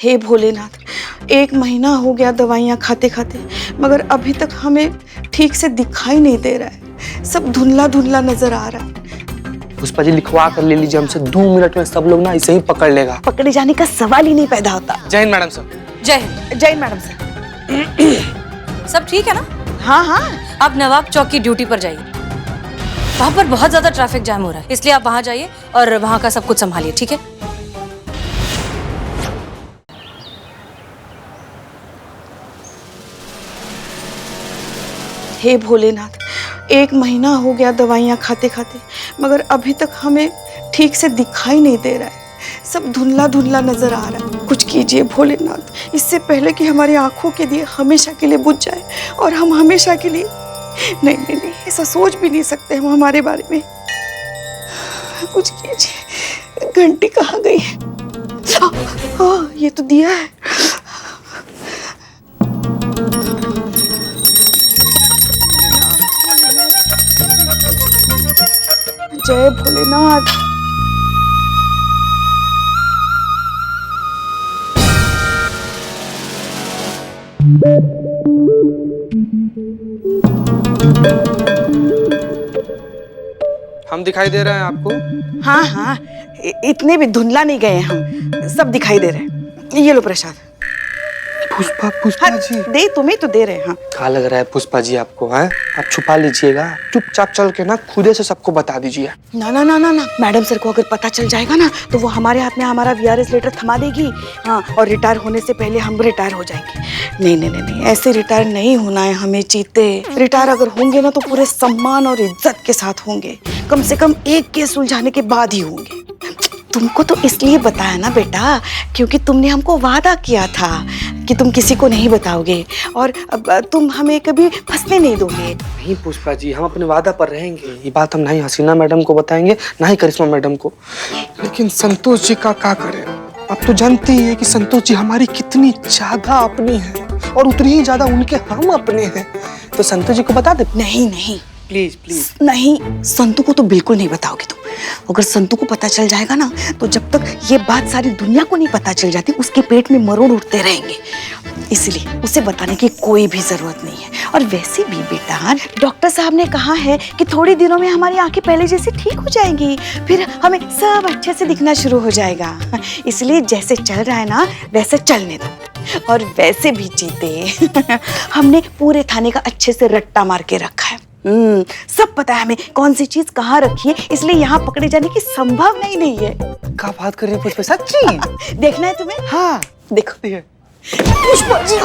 हे भोलेनाथ, 1 महीना हो गया दवाइयाँ खाते खाते, मगर अभी तक हमें ठीक से दिखाई नहीं दे रहा है। सब धुंधला धुंधला नजर आ रहा है। पुष्पा जी लिखवा कर ले लीजिए हमसे, 2 मिनट में सब लोग ना इसे ही पकड़ लेगा। पकड़े जाने का सवाल ही नहीं पैदा होता। जय हिंद मैडम सर। जय हिंद। जय मैडम सर। सब ठीक है ना? हाँ हाँ। आप नवाब चौक की ड्यूटी पर जाइए। वहाँ पर बहुत ज्यादा ट्रैफिक जाम हो रहा है, इसलिए आप वहाँ जाइए और वहाँ का सब कुछ संभालिए, ठीक है? हे भोलेनाथ, 1 महीना हो गया दवाइयाँ खाते खाते, मगर अभी तक हमें ठीक से दिखाई नहीं दे रहा है। सब धुंधला धुंधला नजर आ रहा है। कुछ कीजिए भोलेनाथ, इससे पहले कि हमारी आंखों के दिए हमेशा के लिए बुझ जाए और हम हमेशा के लिए नहीं नहीं नहीं, ऐसा सोच भी नहीं सकते हम हमारे बारे में। कुछ कीजिए। घंटी कहाँ गई है? ये तो दिया है। जय भोलेनाथ। हम दिखाई दे रहे हैं आपको? हाँ हाँ, इतने भी धुंधला नहीं गए हम, सब दिखाई दे रहे हैं। ये लो प्रसाद। पुष्पा जी दे, तुम्हें तो दे रहे हैं। हाँ। क्या लग रहा है पुष्पा जी आपको? हैं, आप छुपा लीजिएगा, चुपचाप चल के ना खुदे से सबको बता दीजिए। ना ना ना ना ना, मैडम सर को अगर पता चल जाएगा ना तो वो हमारे हाथ में हमारा VRS लेटर थमा देगी। हाँ, और रिटायर होने से पहले हम रिटायर हो जाएंगे। नहीं नहीं नहीं नहीं, ऐसे रिटायर नहीं होना है हमें चीते। रिटायर अगर होंगे ना तो पूरे सम्मान और इज्जत के साथ होंगे, कम से कम एक केस सुलझाने के बाद ही होंगे। तुमको तो इसलिए बताया ना बेटा, क्योंकि तुमने हमको वादा किया था कि तुम किसी को नहीं बताओगे और तुम हमें कभी फंसने नहीं दोगे। नहीं पुष्पा जी, हम अपने वादा पर रहेंगे। ये बात हम ना ही हसीना मैडम को बताएंगे, ना ही करिश्मा मैडम को। लेकिन संतोष जी का क्या करें? आप तो जानती है कि संतोष जी हमारी कितनी ज्यादा अपनी है और उतनी ही ज्यादा उनके हम अपने हैं। तो संतोष जी को बता दे। नहीं नहीं, प्लीज प्लीज। नहीं, संतू को तो बिल्कुल नहीं बताओगे तुम। अगर संतू को पता चल जाएगा ना तो जब तक ये बात सारी दुनिया को नहीं पता चल जाती, उसके पेट में मरोड़ उठते रहेंगे। इसलिए उसे बताने की कोई भी जरूरत नहीं है। और वैसे भी बेटा, डॉक्टर साहब ने कहा है कि थोड़े दिनों में हमारी आंखें पहले जैसे ठीक हो जाएंगी, फिर हमें सब अच्छे से दिखना शुरू हो जाएगा। इसलिए जैसे चल रहा है ना वैसे चलने दो। और वैसे भी चीते हमने पूरे थाने का अच्छे से रट्टा मार के रखा है। सब पता है हमें कौन सी चीज कहाँ रखी है, इसलिए यहाँ पकड़े जाने की संभावना ही नहीं है। क्या बात कर रही है पुष्पा? सच्ची? देखना है तुम्हें? हाँ देखो। पुष्पा जी,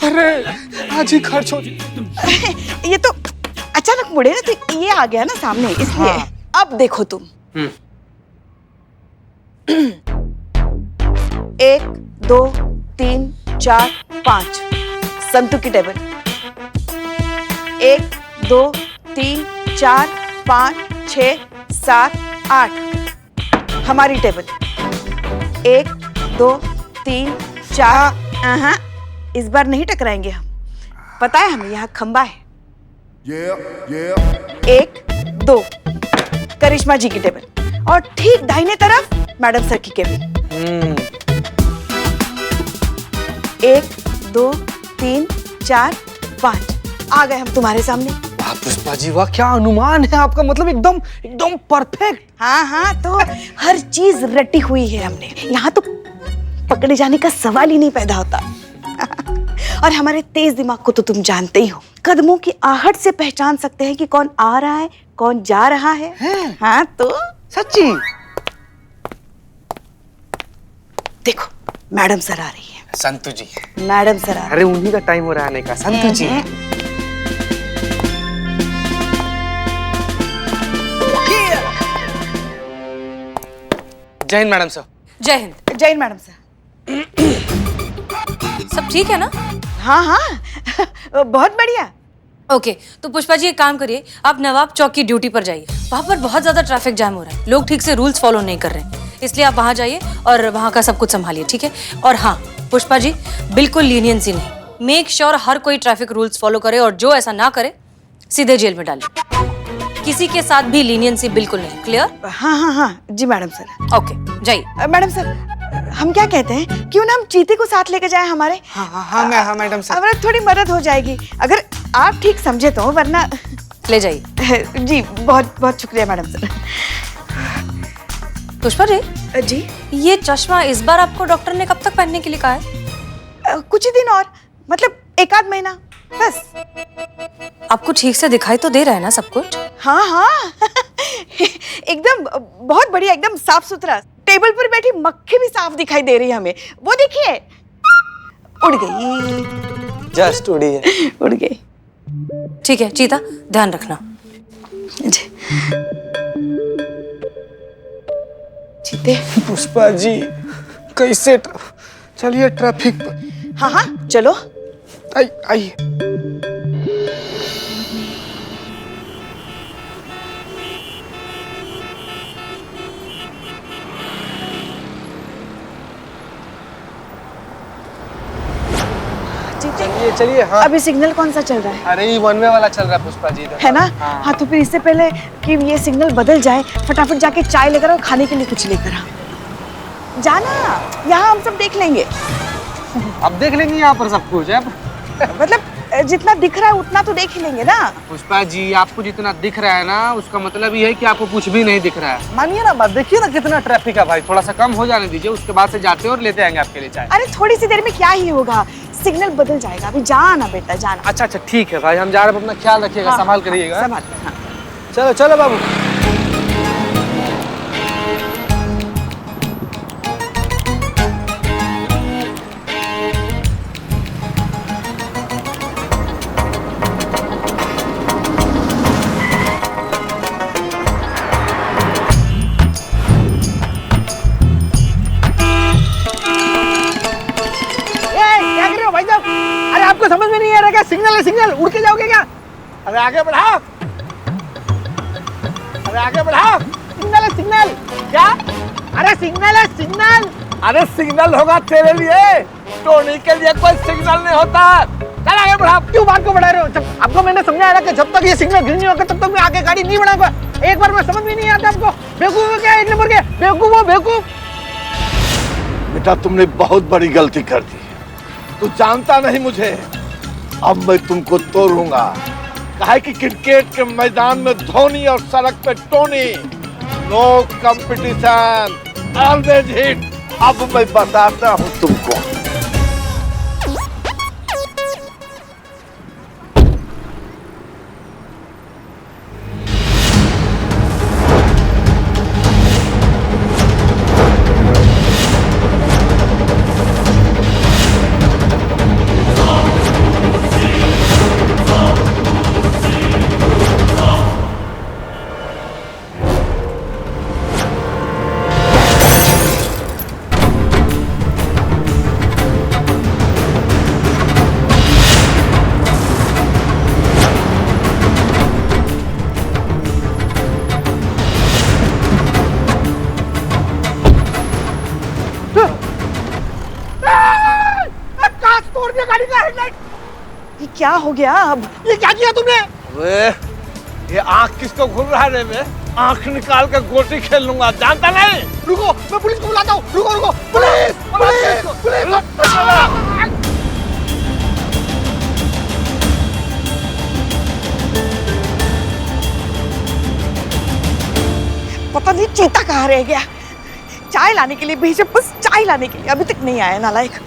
अरे आज ही खर्च हो। ये तो अचानक मुड़े ना तो ये आ गया ना सामने, इसलिए। हाँ। अब देखो तुम। 1 2 3 4 5 संतू की टेबल। 1 2 3 4 5 6 7 8 हमारी टेबल। 1 2 3 4। इस बार नहीं टकराएंगे हम, पता है हमें यहाँ खंबा है। 1 2 करिश्मा जी की टेबल और ठीक दाहिने तरफ मैडम सर की केबिन। 1 2 3 4 5 आ गए हम तुम्हारे सामने। वाह पुष्पा जी वाह, क्या अनुमान है आपका, मतलब एकदम एकदम परफेक्ट। हाँ हाँ, तो हर चीज रटी हुई है हमने। यहाँ तो पकड़े जाने का सवाल ही नहीं पैदा होता। और हमारे तेज दिमाग को तो तुम जानते ही हो, कदमों की आहट से पहचान सकते हैं कि कौन आ रहा है कौन जा रहा है। हाँ तो सच्ची? देखो मैडम सर आ रही है। संतू जी। मैडम सर आ रही है। अरे उन्हीं का टाइम हो रहा है आने का। संतू जी। जय हिंद मैडम सर। जय हिंद। जय हिंद मैडम सर। सब ठीक है ना? हाँ हाँ बहुत बढ़िया। ओके, तो पुष्पा जी एक काम करिए, आप नवाब चौक की ड्यूटी पर जाइए। वहाँ पर बहुत ज्यादा ट्रैफिक जाम हो रहा है, लोग ठीक से रूल्स फॉलो नहीं कर रहे हैं, इसलिए आप वहाँ जाइए और वहाँ का सब कुछ संभालिए, ठीक है? और हाँ पुष्पा जी, बिल्कुल लीनियंसी नहीं, मेक श्योर हर कोई ट्रैफिक रूल्स फॉलो करे और जो ऐसा ना करे सीधे जेल में डालिए। किसी के साथ भी लीनियंसी बिल्कुल नहीं। क्लियर? हाँ हाँ हाँ जी मैडम सर। ओके जाइए। मैडम सर हम क्या कहते हैं, क्यों ना हम चीते को साथ लेके जाएं हमारे? हाँ मैडम साहब। हमारा थोड़ी मदद हो जाएगी अगर आप ठीक समझे तो, वरना ले जाइए। जी बहुत बहुत शुक्रिया मैडम सर। पुष्पा जी, ये चश्मा इस बार आपको डॉक्टर ने कब तक पहनने के लिए कहा है? कुछ ही दिन और, मतलब 1 आध महीना बस। आपको ठीक से दिखाई तो दे रहा है ना सब कुछ? हाँ एकदम बहुत बढ़िया, एकदम साफ सुथरा। टेबल पर बैठी मक्खी भी साफ दिखाई दे रही है हमें। वो देखिए, उड़ गई। जस्ट उड़ी है। उड़ गई। ठीक है चीता, ध्यान रखना। जी। चीते। पुष्पा जी कैसे चलिए ट्रैफिक पर। हाँ चलो। आइए। चलिए। हाँ अभी सिग्नल कौन सा चल रहा है? अरे ये 1 वे वाला चल रहा है पुष्पा जी इधर। है ना? हाँ तो फिर इससे पहले कि ये सिग्नल बदल जाए, फटाफट जाके चाय लेकर और खाने के लिए कुछ लेकर आ जाना। यहाँ हम सब देख लेंगे। अब देख लेंगे यहाँ पर सब कुछ है। मतलब जितना दिख रहा है उतना तो देख ही लेंगे ना। पुष्पा जी आपको जितना दिख रहा है ना, उसका मतलब ये है कि आपको कुछ भी नहीं दिख रहा है। मानिए ना बात, देखिए ना कितना ट्रैफिक है भाई। थोड़ा सा कम हो जाने दीजिए, उसके बाद से जाते हैं और लेते आएंगे आपके लिए चाय। अरे थोड़ी सी देर में क्या ही होगा, सिग्नल बदल जाएगा। अभी जाना बेटा, जाना। अच्छा ठीक है भाई, हम जा रहे हैं। अपना ख्याल रखिएगा। संभाल करिएगा। संभाल। हाँ। चलो बाबू। आपको समझ में नहीं आ रहा क्या? सिग्नल है, सिग्नल। उड़ के जाओगे क्या? अरे आगे बढ़ाओ, अरे आगे बढ़ाओ। सिग्नल है, सिग्नल। क्या? अरे सिग्नल है, सिग्नल। अरे सिग्नल होगा तेरे लिए, टोनी के लिए कोई सिग्नल नहीं होता। चल आगे बढ़ाओ। क्यों बात को बढ़ा रहे हो? जब आपको मैंने समझाया ना कि जब तक ये सिग्नल ग्रीन नहीं होगा तब तक मैं आगे गाड़ी नहीं बढ़ाऊंगा। एक बार में समझ में नहीं आता आपको? बेवकूफ हो क्या? 1 नंबर के बेवकूफ हो, बेवकूफ। बेटा तुमने बहुत बड़ी गलती कर दी। तू जानता नहीं मुझे, अब मैं तुमको तोड़ूंगा। कहा कि क्रिकेट के मैदान में धोनी और सड़क पे Tony, no competition, always hit. अब मैं बताता हूं तुमको। ये क्या हो गया अब? ये क्या किया तुमने? अरे ये आंख किसको घूर रहा है रे? आंख निकाल कर गोटी खेल लूंगा, जानता नहीं? रुको, मैं पुलिस को बुलाता हूँ। रुको, पुलिस, पुलिस। पता नहीं चीता कहाँ रह गया। चाय लाने के लिए भेजे, बस चाय लाने के लिए, अभी तक नहीं आया नालायक।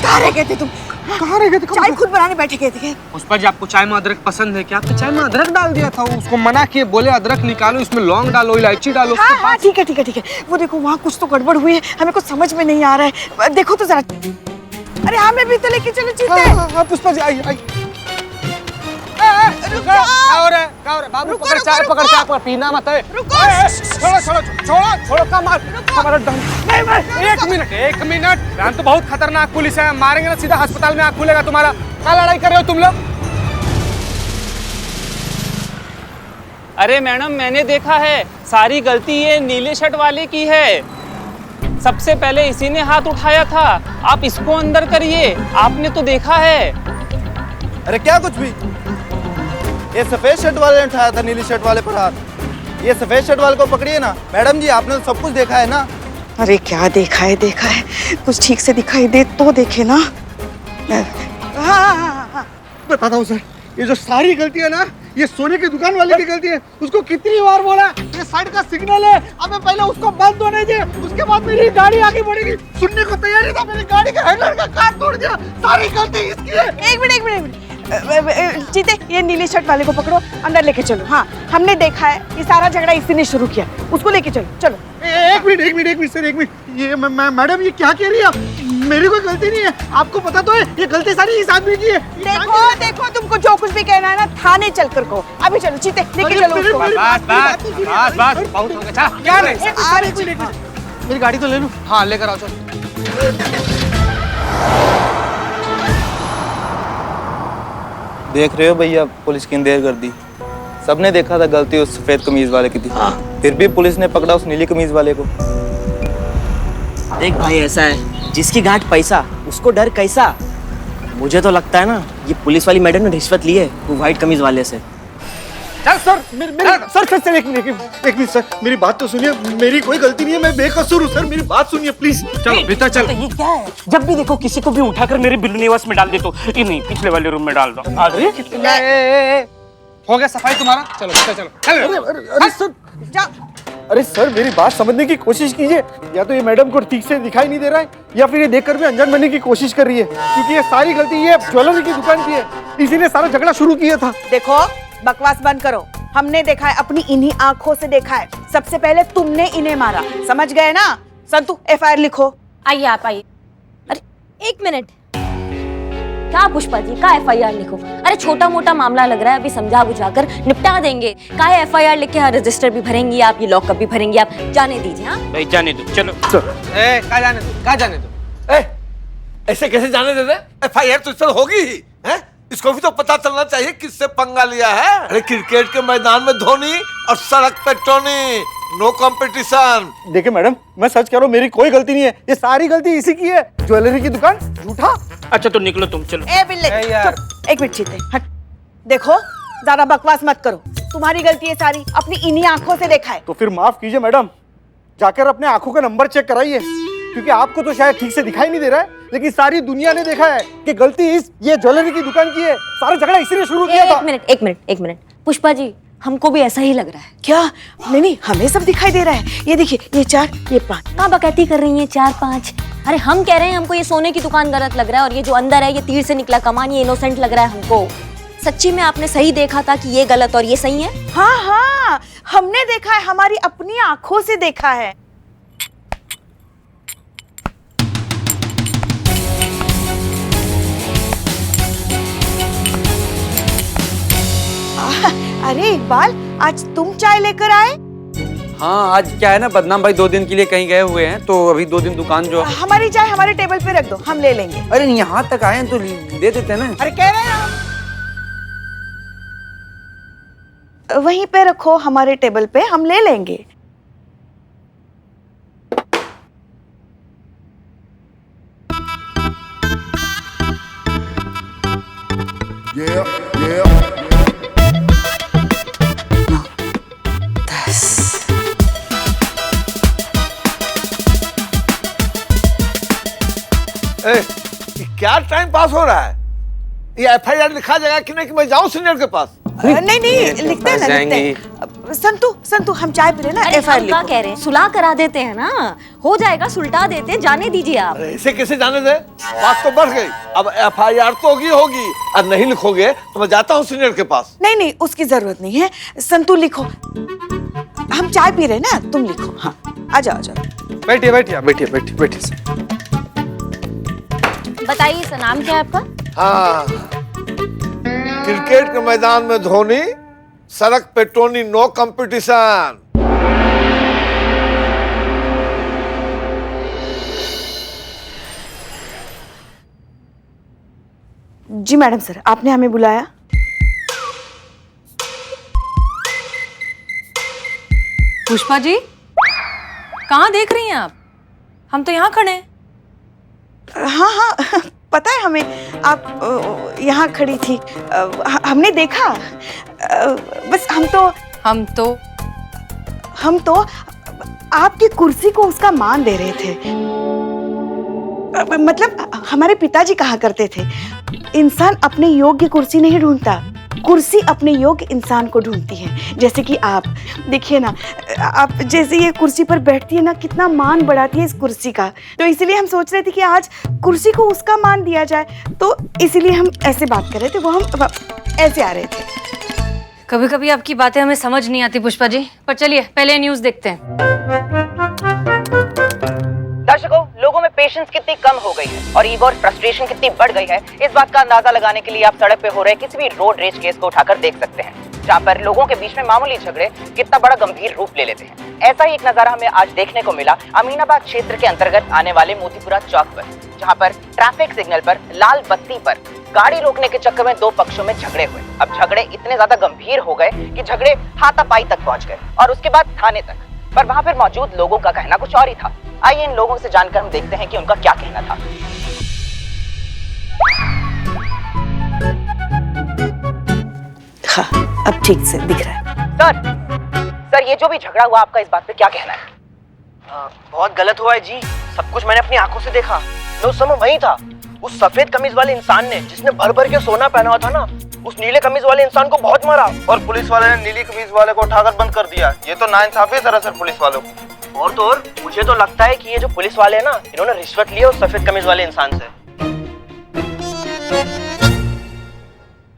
कहाँ रह गए थे तुम? कहाँ रह गए थे? चाय खुद बनाने बैठे गए थे। पुष्पा जी आपको चाय में अदरक पसंद है क्या? आपने चाय में अदरक डाल दिया था। उसको मना किए, बोले अदरक निकालो, इसमें लौंग डालो, इलायची डालो। हाँ ठीक है। वो देखो वहाँ कुछ तो गड़बड़ हुई है, हमें कुछ समझ में नहीं आ रहा है। देखो तो जरा। अरे हमें भी तो लेके चलो चीते। हाँ पुष्पा जी आइए। बाबू पकड़ चाय पकड़, पीना मत है। छोड़ो का मार। एक मिनट, ध्यान तो बहुत खतरनाक पुलिस है, मारेंगे ना सीधा अस्पताल में आँख खुलेगा तुम्हारा। क्या लड़ाई कर रहे हो तुम लोग? अरे मैडम, मैंने देखा है, सारी गलती ये नीले शर्ट वाले की है। सबसे पहले इसी ने हाथ उठाया था। आप इसको अंदर करिए, आपने तो देखा है। अरे क्या कुछ भी, ये सफेद शर्ट वाले ने उठाया था नीली शर्ट वाले पर हाथ। ये सफेद शर्ट वाले को पकड़िए ना। मैडम जी, आपने तो सब कुछ देखा है ना। अरे क्या देखा है, कुछ ठीक से दिखाई दे तो देखे ना। हाँ। बताता हूँ सर, ये जो सारी गलती है ना, ये सोने की दुकान वाले की गलती है। उसको कितनी बार बोला, ये साइड का सिग्नल है, हमें पहले उसको बंद होने दे, उसके बाद मेरी गाड़ी आगे बढ़ेगी। सुनने को तैयार नहीं था, मेरी गाड़ी का हैंडल का काट तोड़ दिया। सारी गलती इसकी है। एक मिनट जीते, ये नीले शर्ट वाले को पकड़ो, अंदर लेके चलो। हाँ, हमने देखा है ये सारा झगड़ा इसी ने शुरू किया, उसको लेके चलो। एक मिनट सर, एक मिनट। ये मैडम, ये क्या कह रही है? मेरी कोई गलती नहीं है, आपको पता तो है। ये गलती सारी इस आदमी की है। देखो तुमको जो कुछ भी कहना है ना, थाने चल कर कहो। अभी चलो जीते, लेके चलो उसको। बस बहुत हो गया। चला क्या रे? एक मिनट, मेरी गाड़ी तो ले लो। हाँ लेकर आओ, चल। देख रहे हो भैया, पुलिस की देर कर दी। सबने देखा था गलती उस सफेद कमीज वाले की थी। फिर भी पुलिस ने पकड़ा उस नीली कमीज वाले को। देख भाई, ऐसा है, जिसकी गांठ पैसा उसको डर कैसा। मुझे तो लगता है ना, ये पुलिस वाली मैडम ने रिश्वत ली है वो व्हाइट कमीज वाले से। सर सर, एक मिनट सर, मेरी बात तो सुनिए। मेरी कोई गलती नहीं है, मैं बेकसूर हूँ सर। मेरी बात सुनिए प्लीज। चलो भीतर चल। तो ये क्या है? जब भी देखो किसी को भी उठाकर मेरे बिल्लू निवास में डाल दे तो ये नहीं, पिछले वाले रूम में डाल दो। अरे हो गया सफाई तुम्हारा? चलो भीतर चलो। अरे सर, अरे सर, मेरी बात समझने की कोशिश कीजिए। या तो ये मैडम को ठीक से दिखाई नहीं दे रहा है, या फिर ये देखकर भी अनजान बनने की कोशिश कर रही है, क्योंकि ये सारी गलती ये ज्वेलरी की दुकान की है। इसी ने सारा झगड़ा शुरू किया था। देखो, बकवास बंद करो। हमने देखा है, अपनी इन्हीं आंखों से देखा है। सबसे पहले तुमने इन्हें मारा, समझ गए ना? संतु, एफआईआर लिखो। आइए आप आइए। अरे एक मिनट, क्या पुष्पा जी, का एफआईआर लिखो? अरे छोटा मोटा मामला लग रहा है, अभी समझा बुझाकर निपटा देंगे। का एफआईआर लिख के, हाँ रजिस्टर भी भरेंगी आप, ये लॉकअप भी भरेंगी आप। जाने दीजिए। हाँ भाई जाने दो, चलो। कहाँ जाने दो? ऐसे कैसे जाने दे दे? एफआईआर तो इस होगी ही है? इसको भी तो पता चलना चाहिए किससे पंगा लिया है। अरे क्रिकेट के मैदान में धोनी और सड़क पे टोनी, नो कंपटीशन। देखिए मैडम, मैं सच कह रहा हूँ, मेरी कोई गलती नहीं है। ये सारी गलती इसी की है। ज्वेलरी की दुकान झूठा। अच्छा तो निकलो तुम, चलो। ए बिल्ले, चुप, एक मिनट जीते, हट। देखो, ज्यादा बकवास मत करो। तुम्हारी गलती है सारी, अपनी इन्हीं आंखों से देखा है। तो फिर माफ कीजिए मैडम, जाकर अपने आंखों का नंबर चेक कराइए, क्योंकि आपको तो शायद ठीक से दिखाई नहीं दे रहा है, लेकिन सारी दुनिया ने देखा है कि गलती ये ज्वेलरी की दुकान की है। सारा झगड़ा इसी ने शुरू किया था। एक मिनट पुष्पा जी, हमको भी ऐसा ही लग रहा है। क्या? नहीं, हमें सब दिखाई दे रहा है। ये देखिए, ये 4, ये 5। कहाँ बकैती कर रही हैं 4 5? अरे हम कह रहे हैं हमको ये सोने की दुकान गलत लग रहा है, और ये जो अंदर है ये तीर से निकला कमान, ये इनोसेंट लग रहा है हमको। सच्ची में आपने सही देखा था कि ये गलत और ये सही है? हाँ, हमने देखा है, हमारी अपनी आंखों से देखा है। अरे इकबाल, आज तुम चाय लेकर आए? हाँ, आज क्या है ना, बदनाम भाई 2 दिन के लिए कहीं गए हुए हैं, तो अभी 2 दिन दुकान जो। हमारी चाय हमारे टेबल पे रख दो, हम ले लेंगे। अरे यहाँ तक आए हैं तो दे देते हैं ना। अरे कह रहे हैं वहीं पे रखो, हमारे टेबल पे, हम ले लेंगे। क्या टाइम पास हो रहा है? ये एफआईआर लिखा जाएगा कि नहीं कि मैं जाऊं सीनियर के पास? नहीं, लिखते हैं ना, लिखते हैं। संतु, हम चाय पी रहे ना, एफआईआर क्या कह रहे हैं, सुलह करा देते हैं ना, हो जाएगा, सुलटा देते, जाने दीजिए आप। ऐसे कैसे जाने दे? बात तो बढ़ गई। अब एफआईआर तो होगी, और नहीं लिखोगे तो मैं जाता हूँ सीनियर के पास। नहीं, उसकी जरूरत नहीं है। संतु लिखो, हम चाय पी रहे हैं ना, तुम लिखो। हाँ, आ जाओ। बैठिए। बताइए सर, नाम क्या है आपका? हाँ, क्रिकेट के मैदान में धोनी, सड़क पे टोनी, नो कंपटीशन। जी मैडम सर, आपने हमें बुलाया? पुष्पा जी, कहाँ देख रही हैं आप? हम तो यहाँ खड़े हैं। हाँ हाँ पता है हमें, आप यहाँ खड़ी थी। हमने देखा। बस हम तो आपकी कुर्सी को उसका मान दे रहे थे। मतलब हमारे पिताजी कहा करते थे, इंसान अपने योग्य कुर्सी नहीं ढूंढता, कुर्सी अपने योग्य इंसान को ढूंढती है। जैसे कि आप देखिए ना, आप जैसे ये कुर्सी पर बैठती है ना, कितना मान बढ़ाती है इस कुर्सी का। तो इसीलिए हम सोच रहे थे कि आज कुर्सी को उसका मान दिया जाए, तो इसीलिए हम ऐसे बात कर रहे थे। वो हम ऐसे आ रहे थे। कभी कभी आपकी बातें हमें समझ नहीं आती पुष्पा जी, पर चलिए पहले न्यूज़ देखते हैं। दर्शकों, लोगों में पेशेंस कितनी कम हो गई है और ईगो और फ्रस्ट्रेशन कितनी बढ़ गई है, इस बात का अंदाजा लगाने के लिए आप सड़क पे हो रहे किसी भी रोड रेज केस को उठाकर देख सकते हैं, जहाँ पर लोगों के बीच में मामूली झगड़े कितना बड़ा गंभीर रूप ले लेते हैं। ऐसा ही एक नजारा हमें आज देखने को मिला अमीनाबाद क्षेत्र के अंतर्गत आने वाले मोतीपुरा चौक पर, जहाँ पर ट्रैफिक सिग्नल पर लाल बत्ती पर गाड़ी रोकने के चक्कर में दो पक्षों में झगड़े हुए। अब झगड़े इतने ज्यादा गंभीर हो गए कि झगड़े हाथापाई तक पहुंच गए और उसके बाद थाने तक। पर वहां पर मौजूद लोगों का कहना कुछ और ही था। आइए इन लोगों से जानकर हम देखते हैं कि उनका क्या कहना था। हाँ, अब ठीक से दिख रहा है। सर ये जो भी झगड़ा हुआ, आपका इस बात पे क्या कहना है? बहुत गलत हुआ है जी, सब कुछ मैंने अपनी आंखों से देखा। मैं उस समय वहीं था। उस सफेद कमीज वाले इंसान ने, जिसने भर भर के सोना पहना हुआ था ना, उस नीले कमीज वाले इंसान को बहुत मारा और पुलिस वाले ने नीली कमीज वाले को उठाकर बंद कर दिया। ये तो नाइंसाफी है सरासर पुलिस वालों की। और तो और मुझे तो लगता है कि ये जो पुलिस वाले हैं ना, इन्होंने रिश्वत ली है उस सफेद कमीज वाले इंसान से।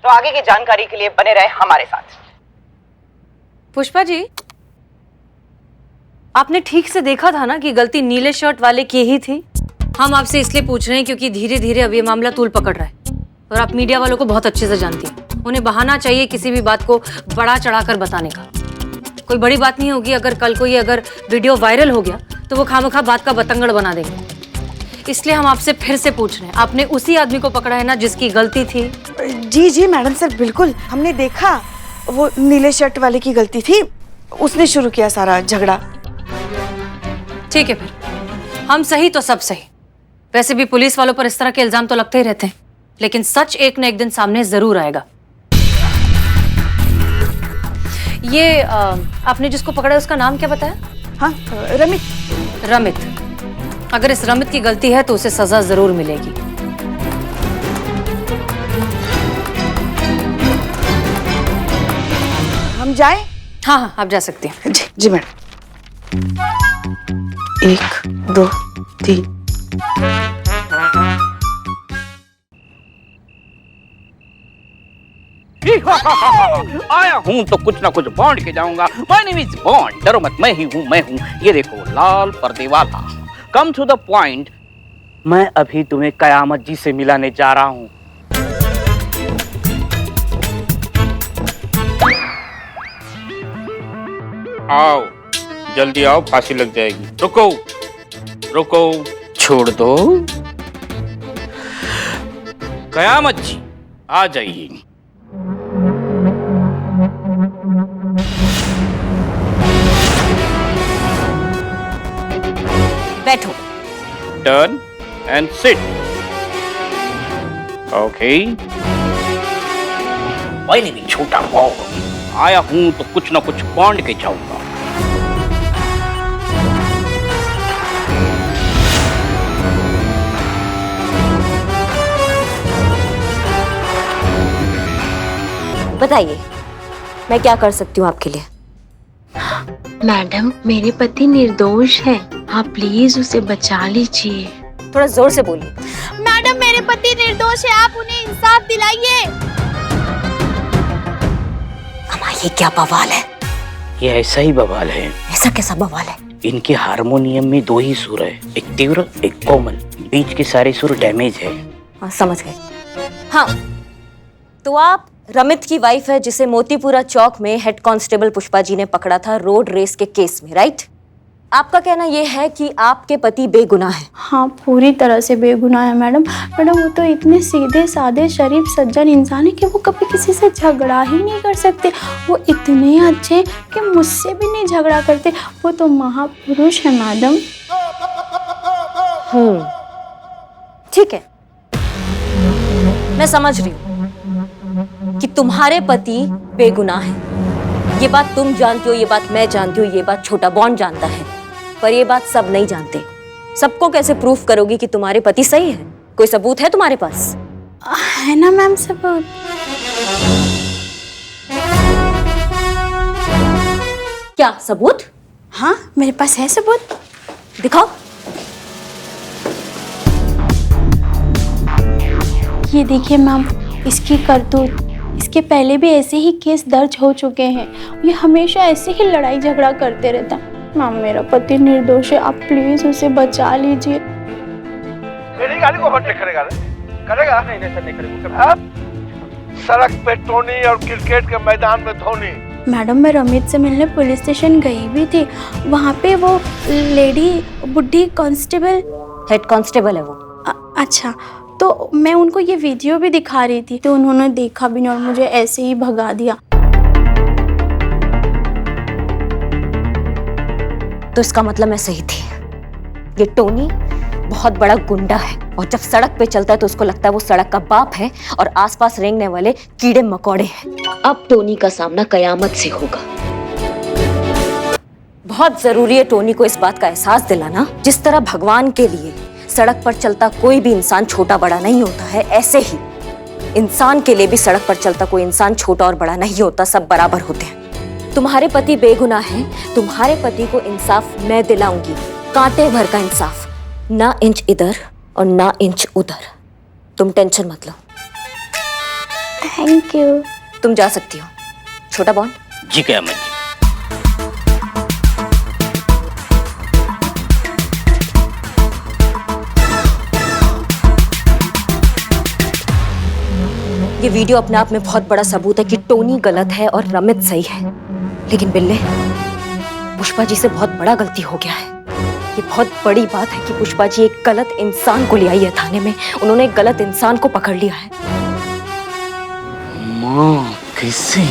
तो आगे की जानकारी के लिए बने रहे हमारे साथ। पुष्पा जी, आपने ठीक से देखा था ना कि गलती नीले शर्ट वाले की ही थी? हम आपसे इसलिए पूछ रहे हैं क्योंकि धीरे धीरे अब ये मामला तूल पकड़ रहा है और आप मीडिया वालों को बहुत अच्छे से जानती हैं। उन्हें बहाना चाहिए किसी भी बात को बड़ा चढ़ाकर बताने का। कोई बड़ी बात नहीं होगी अगर कल को ये अगर वीडियो वायरल हो गया तो वो खामखा बात का बतंगड़ बना देंगे। इसलिए हम आपसे फिर से पूछ रहे हैं, आपने उसी आदमी को पकड़ा है ना जिसकी गलती थी? जी जी मैडम सर, बिल्कुल हमने देखा, वो नीले शर्ट वाले की गलती थी, उसने शुरू किया सारा झगड़ा। ठीक है, फिर हम सही तो सब सही। वैसे भी पुलिस वालों पर इस तरह के इल्जाम तो लगते ही रहते हैं, लेकिन सच एक न एक दिन सामने जरूर आएगा। ये आपने जिसको पकड़ा है उसका नाम क्या बताया? हाँ, रमित। रमित। अगर इस रमित की गलती है तो उसे सजा जरूर मिलेगी। हम जाएं? हाँ हाँ, आप जा सकती हैं। जी जी मैडम। 1 2 3। आया हूँ तो कुछ ना कुछ बॉन्ड के जाऊंगा। माय नेम इज बॉन्ड, डरो मत, मैं ही हूँ, मैं हूँ। ये देखो, लाल पर्दे वाला। कम टू द पॉइंट, मैं अभी तुम्हें कयामत जी से मिलाने जा रहा हूँ। आओ, जल्दी आओ, फांसी लग जाएगी। रुको रुको, छोड़ दो। कयामत जी आ जाइए। बैठो। Turn and sit. ओके। मैंने भी छोटा भाव आया हूं तो कुछ ना कुछ बॉन्ड के जाऊंगा। बताइए, मैं क्या कर सकती हूँ आपके लिए? मैडम, मेरे पति निर्दोष है, आप प्लीज उसे बचा लीजिए। थोड़ा जोर से बोलिए। मैडम, मेरे पति निर्दोष है, आप उन्हें इंसाफ दिलाइए। अम्मा, ये क्या बवाल है? ये ऐसा ही बवाल है। ऐसा कैसा बवाल है? इनके हारमोनियम में 2 ही सुर है, एक तीव्र एक कोमल। बीच के सारे सुर डैमेज है। हाँ, समझ गए। हाँ, तो आप रमित की वाइफ है जिसे मोतीपुरा चौक में हेड कांस्टेबल पुष्पा जी ने पकड़ा था रोड रेस के केस में, राइट? आपका कहना यह है कि आपके पति बेगुनाह है? हाँ, पूरी तरह से बेगुनाह है मैडम। मैडम वो तो इतने सीधे साधे शरीफ सज्जन इंसान है कि वो कभी किसी से झगड़ा ही नहीं कर सकते। वो इतने अच्छे कि मुझसे भी नहीं झगड़ा करते। वो तो महापुरुष है मैडम। ठीक है, मैं समझ रही हूँ कि तुम्हारे पति बेगुनाह है। ये बात तुम जानती हो, ये बात मैं जानती हूँ, ये बात छोटा बॉन्ड जानता है, पर ये बात सब नहीं जानते। सबको कैसे प्रूफ करोगी कि तुम्हारे पति सही है? कोई सबूत है तुम्हारे पास? है ना मैम सबूत। क्या सबूत? हाँ, मेरे पास है सबूत। दिखाओ। ये देखिए मैम, इसकी करतूत। इसके पहले भी ऐसे ही केस दर्ज हो चुके हैं। ये हमेशा ऐसे ही लड़ाई झगड़ा करते रहता है। मैम मेरा पति निर्दोष है, आप प्लीज उसे बचा लीजिए। मेरी गाड़ी को ओवरटेक करेगा नहीं सर, नहीं करेगा। सड़क पे टोनी और क्रिकेट के मैदान में धोनी। मैडम मैं रमित से मिलने पुलिस स्टेशन गई भी थी। वहाँ पे वो लेडी बुढ़ी कांस्टेबल, हेड कांस्टेबल है वो। अच्छा, तो मैं उनको ये वीडियो भी दिखा रही थी, तो उन्होंने देखा भी नहीं और मुझे ऐसे ही भगा दिया। तो इसका मतलब मैं सही थी। ये टोनी बहुत बड़ा गुंडा है और जब सड़क पे चलता है तो उसको लगता है वो सड़क का बाप है और आसपास रेंगने वाले कीड़े मकोड़े हैं। अब टोनी का सामना कयामत से होगा। बहुत जरूरी है टोनी को इस बात का एहसास दिलाना, जिस तरह भगवान के लिए सड़क पर चलता कोई भी इंसान छोटा बड़ा नहीं होता है, ऐसे ही इंसान के लिए भी सड़क पर चलता कोई इंसान छोटा और बड़ा नहीं होता, सब बराबर होते हैं। तुम्हारे पति बेगुनाह हैं, तुम्हारे पति को इंसाफ मैं दिलाऊंगी, कांटे भर का इंसाफ, ना इंच इधर और ना इंच उधर। तुम टेंशन मत लो। Thank you. तुम जा सकती हो। छोटा बॉन्ड। जी क्या मैं ये वीडियो अपने आप में बहुत बड़ा सबूत है कि टोनी गलत है और रमित सही है। लेकिन बिल्ले, पुष्पा जी से बहुत बड़ा गलती हो गया है। ये बहुत बड़ी बात है कि पुष्पा जी एक गलत इंसान को ले आई है थाने में। उन्होंने एक गलत इंसान को पकड़ लिया है। माँ कैसे?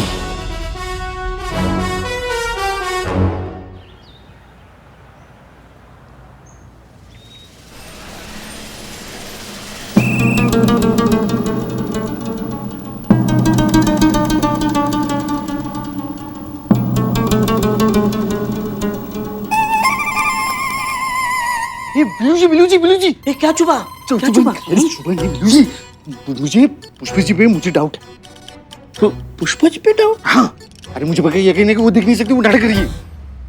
बिलू जी ये क्या चुबा? क्या चुबा? मुझे पुष्पा जी पे मुझे डाउट है। तो पुष्पा जी पे डाउट? हाँ, अरे मुझे पक्का यकीन है कि वो दिख नहीं सकती, वो नाटक कर रही है।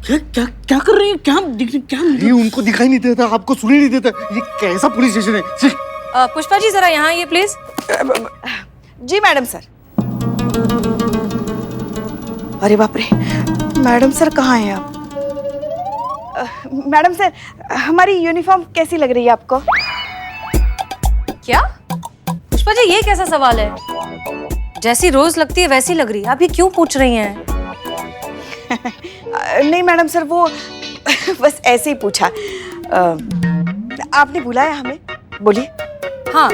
क्या क्या क्या कर रही है? क्या ये उनको दिखाई नहीं देता, आपको सुनाई नहीं देता। ये कैसा पुलिस स्टेशन है? पुष्पा जी जरा यहाँ आइए प्लीज। Ji madam sir. अरे बाप रे, मैडम सर कहाँ हैं आप? मैडम सर, हमारी यूनिफॉर्म कैसी लग रही है आपको? क्या पुष्पा जी, ये कैसा सवाल है? जैसी रोज लगती है वैसी लग रही है। आप ये क्यों पूछ रही हैं? नहीं मैडम सर, वो बस ऐसे ही पूछा। आपने बुलाया हमें? बोलिए। हाँ,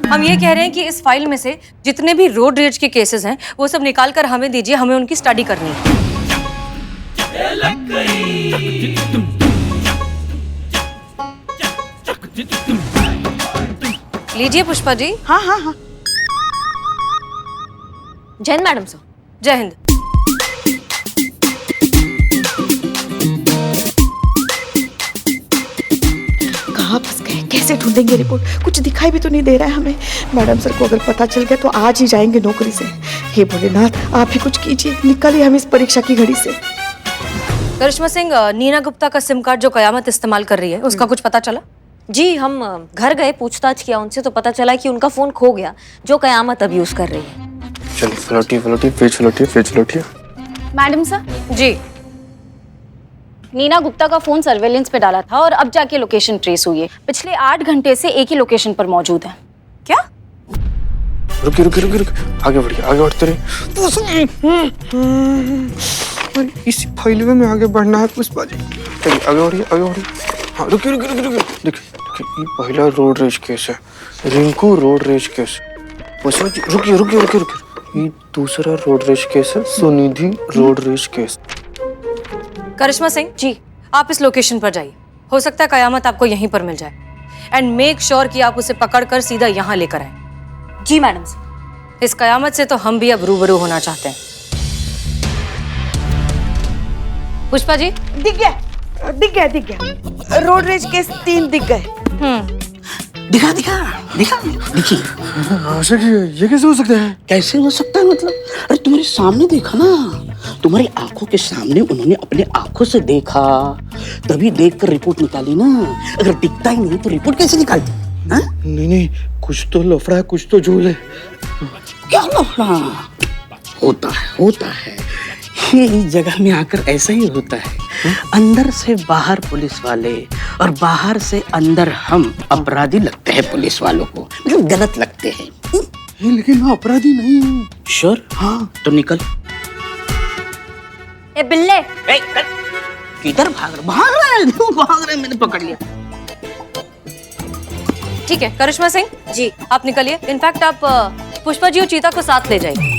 हम ये कह रहे हैं कि इस फाइल में से जितने भी रोड रेज के केसेस हैं वो सब निकाल कर हमें दीजिए, हमें उनकी स्टडी करनी है। लीजिए पुष्पा जी। हाँ हाँ हाँ। जय हिंद मैडम सर। जय हिंद। कहाँ फंस गए? कैसे ढूंढेंगे रिपोर्ट? कुछ दिखाई भी तो नहीं दे रहा है हमें। मैडम सर को अगर पता चल गया तो आज ही जाएंगे नौकरी से। हे भोलेनाथ, आप ही कुछ कीजिए, निकालिए हम इस परीक्षा की घड़ी से। करिश्मा सिंह, नीना गुप्ता का सिम कार्ड जो कयामत इस्तेमाल कर रही है उसका कुछ पता चला? जी, हम घर गए, पूछताछ किया उनसे तो पता चला कि उनका फोन खो गया जो कयामत अब यूज कर रही है। चलो फ्लोटिए। मैडम सर जी, नीना गुप्ता का फोन सर्वेलेंस पे डाला था और अब जाके लोकेशन ट्रेस हुई है। पिछले 8 घंटे से एक ही लोकेशन पर मौजूद है। क्या? रुक आगे बढ़ते रहे। और इस फैलवे में आगे बढ़ना है पुष्पा जी। चलिए आगे बढ़िए, आगे बढ़िए। हाँ रुकिए रुकिए रुकिए रुकिए, देखिए ये पहला रोड रेज केस है, Rinku road rage case. Pushpa ji रुकिए रुकिए रुकिए रुकिए, ये दूसरा रोड रेज केस है, सुनिधि रोड रेज केस। करिश्मा सिंह जी, आप इस लोकेशन पर जाइए, हो सकता है कयामत आपको यहीं पर मिल जाए। एंड मेक श्योर कि आप उसे पकड़कर सीधा यहाँ लेकर आए। जी मैडम। इस कयामत से तो हम भी अब रूबरू होना चाहते हैं। पुष्पा जी दिख गया, दिख गया, दिख गया। रोड रेज केस 3 दिख गए। दिखा दिखा दिखा देखिए। ये कैसे हो सकता है? कैसे हो सकता है मतलब? अरे तुम्हारे सामने देखा ना, तुम्हारी आंखों के सामने उन्होंने अपने आंखों से देखा, तभी देखकर रिपोर्ट निकाली ना। अगर दिखता ही नहीं तो रिपोर्ट कैसे निकालती? हाँ? नहीं नहीं, कुछ तो लफड़ा है, कुछ तो झूल है। क्या लफड़ा? होता है ये इस जगह में आकर ऐसा ही होता है। अंदर से बाहर पुलिस वाले और बाहर से अंदर हम अपराधी लगते हैं पुलिस वालों को, मतलब गलत लगते हैं। लेकिन मैं अपराधी नहीं हूँ। श्योर? हाँ तो निकल। ए बिल्ले, किधर भाग रहे मैंने पकड़ लिया। ठीक है करिश्मा सिंह जी, आप निकलिए। इनफैक्ट आप पुष्पा जी और चीता को साथ ले जाइए।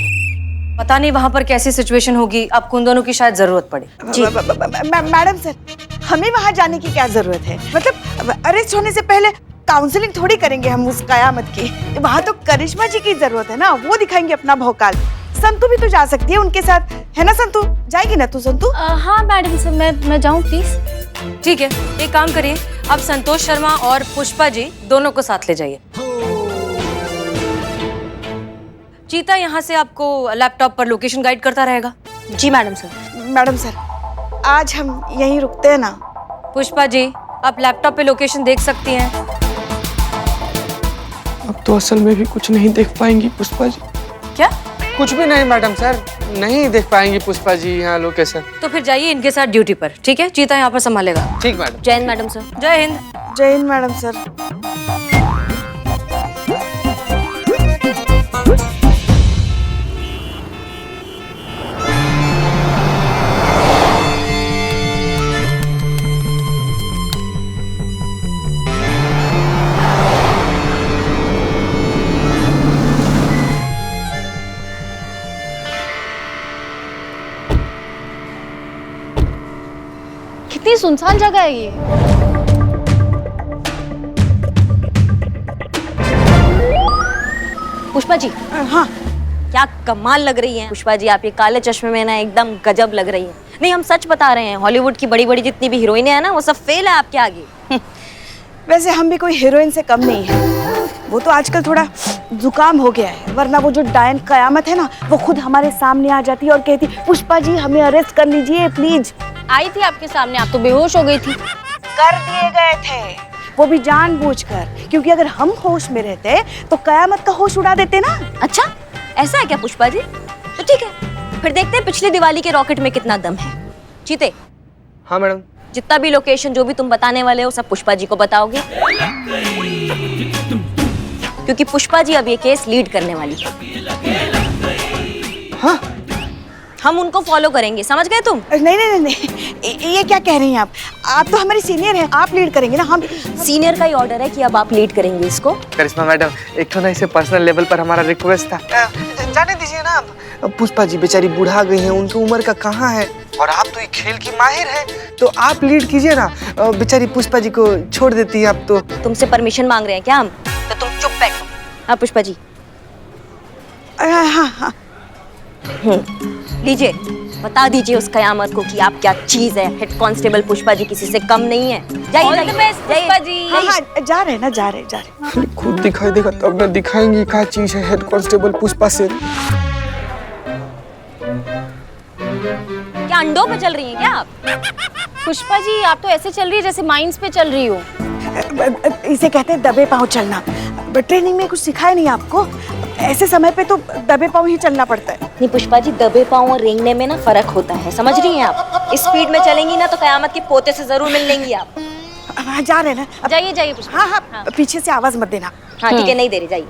पता नहीं वहां पर कैसी सिचुएशन होगी, आपको उन दोनों की शायद जरूरत पड़े। जी मैडम सर, हमें वहां जाने की क्या जरूरत है? मतलब अरेस्ट होने से पहले काउंसलिंग थोड़ी करेंगे हम उस कयामत की। वहां तो करिश्मा जी की जरूरत है ना, वो दिखाएंगे अपना भौकाल। संतू भी तो जा सकती है उनके साथ, है ना संतू? जाएगी ना तू संतू? हाँ मैडम सर, मैं जाऊँ प्लीज? ठीक है, एक काम करिए, आप संतोष शर्मा और पुष्पा जी दोनों को साथ ले जाइए। चीता यहाँ से आपको लैपटॉप पर लोकेशन गाइड करता रहेगा। जी मैडम सर। मैडम सर, आज हम यहीं रुकते हैं ना? पुष्पा जी, आप लैपटॉप पे लोकेशन देख सकती हैं। अब तो असल में भी कुछ नहीं देख पाएंगी पुष्पा जी। क्या? कुछ भी नहीं मैडम सर, नहीं देख पाएंगी पुष्पा जी यहाँ लोकेशन। तो फिर जाइए इनके साथ ड्यूटी पर, ठीक है? चीता यहाँ पर संभालेगा। ठीक मैडम। जय हिंद मैडम सर। जय हिंद। जय हिंद मैडम सर। कितनी सुनसान जगह है ये। पुष्पा जी। हाँ क्या कमाल लग रही है पुष्पा जी, आप ये काले चश्मे में ना एकदम गजब लग रही है। नहीं हम सच बता रहे हैं, हॉलीवुड की बड़ी बड़ी जितनी भी हीरोइनें हैं ना, वो सब फेल है आपके आगे। वैसे हम भी कोई हीरोइन से कम नहीं है, वो तो आजकल थोड़ा जुकाम हो गया है, वरना वो जो डायन कयामत है ना, वो खुद हमारे सामने आ जाती है और कहती पुष्पा जी हमें अरेस्ट कर लीजिए प्लीज। आई थी आपके सामने, आप तो बेहोश हो गई थी। कर दिए गए थे, वो भी जानबूझकर, क्योंकि अगर हम होश में रहते तो कयामत का होश उड़ा देते ना। अच्छा ऐसा है क्या पुष्पा जी? तो ठीक है, फिर देखते हैं पिछली दिवाली के रॉकेट में कितना दम है। चीते। हाँ मैडम। जितना भी लोकेशन जो भी तुम बताने वाले हो सब पुष्पा जी को बताओगे, क्योंकि पुष्पा जी अब ये केस लीड करने वाली है। हाँ? हम उनको फॉलो करेंगे, समझ गए तुम? नहीं नहीं नहीं, ये क्या कह रही हैं आप तो हमारी सीनियर हैं, आप लीड करेंगे ना। हम सीनियर का ही ऑर्डर है कि अब आप लीड करेंगे इसको। करिश्मा मैडम, एक तो ना इसे पर्सनल लेवल पर हमारा रिक्वेस्ट था, जाने दीजिए ना। अब पुष्पा जी बेचारी बुढ़ा गई हैं, उनकी उम्र का कहाँ है, और आप तो ये खेल की माहिर हैं, तो आप लीड कीजिए ना। बेचारी पुष्पा जी को छोड़ देती है आप तो। तुमसे परमिशन मांग रहे हैं क्या हम? तो तुम चुप बैठो। हाँ पुष्पा जी। हाँ। लीजिए, बता दीजिए उस कयामत को कि आप क्या चीज है। हेड कांस्टेबल पुष्पा जी किसी से कम नहीं है। जाइए पुष्पा जी। हाँ जा रहे हैं ना, जा रहे। खुद दिखाई देगा तब ना दिखाएंगी क्या चीज है हेड कांस्टेबल पुष्पा से। क्या अंडों पे चल रही हैं क्या आप? पुष्पा जी आप तो ऐसे चल रही है जैसे माइंस पे चल रही हो। इसे कहते हैं दबे पांव चलना। ट्रेनिंग में कुछ सिखाया नहीं आपको? ऐसे समय पे तो दबे पांव ही चलना पड़ता है। नहीं पुष्पा जी, दबे पांव और रेंगने में ना फर्क होता है, समझ रही हैं आप? इस स्पीड में चलेंगी ना तो कयामत के पोते से जरूर मिल लेंगी आप। हाँ जा रहे हैं ना। जाइए पुष्पा। हाँ, पीछे से आवाज मत देना। हाँ ठीक है, नहीं दे रही, जाइए।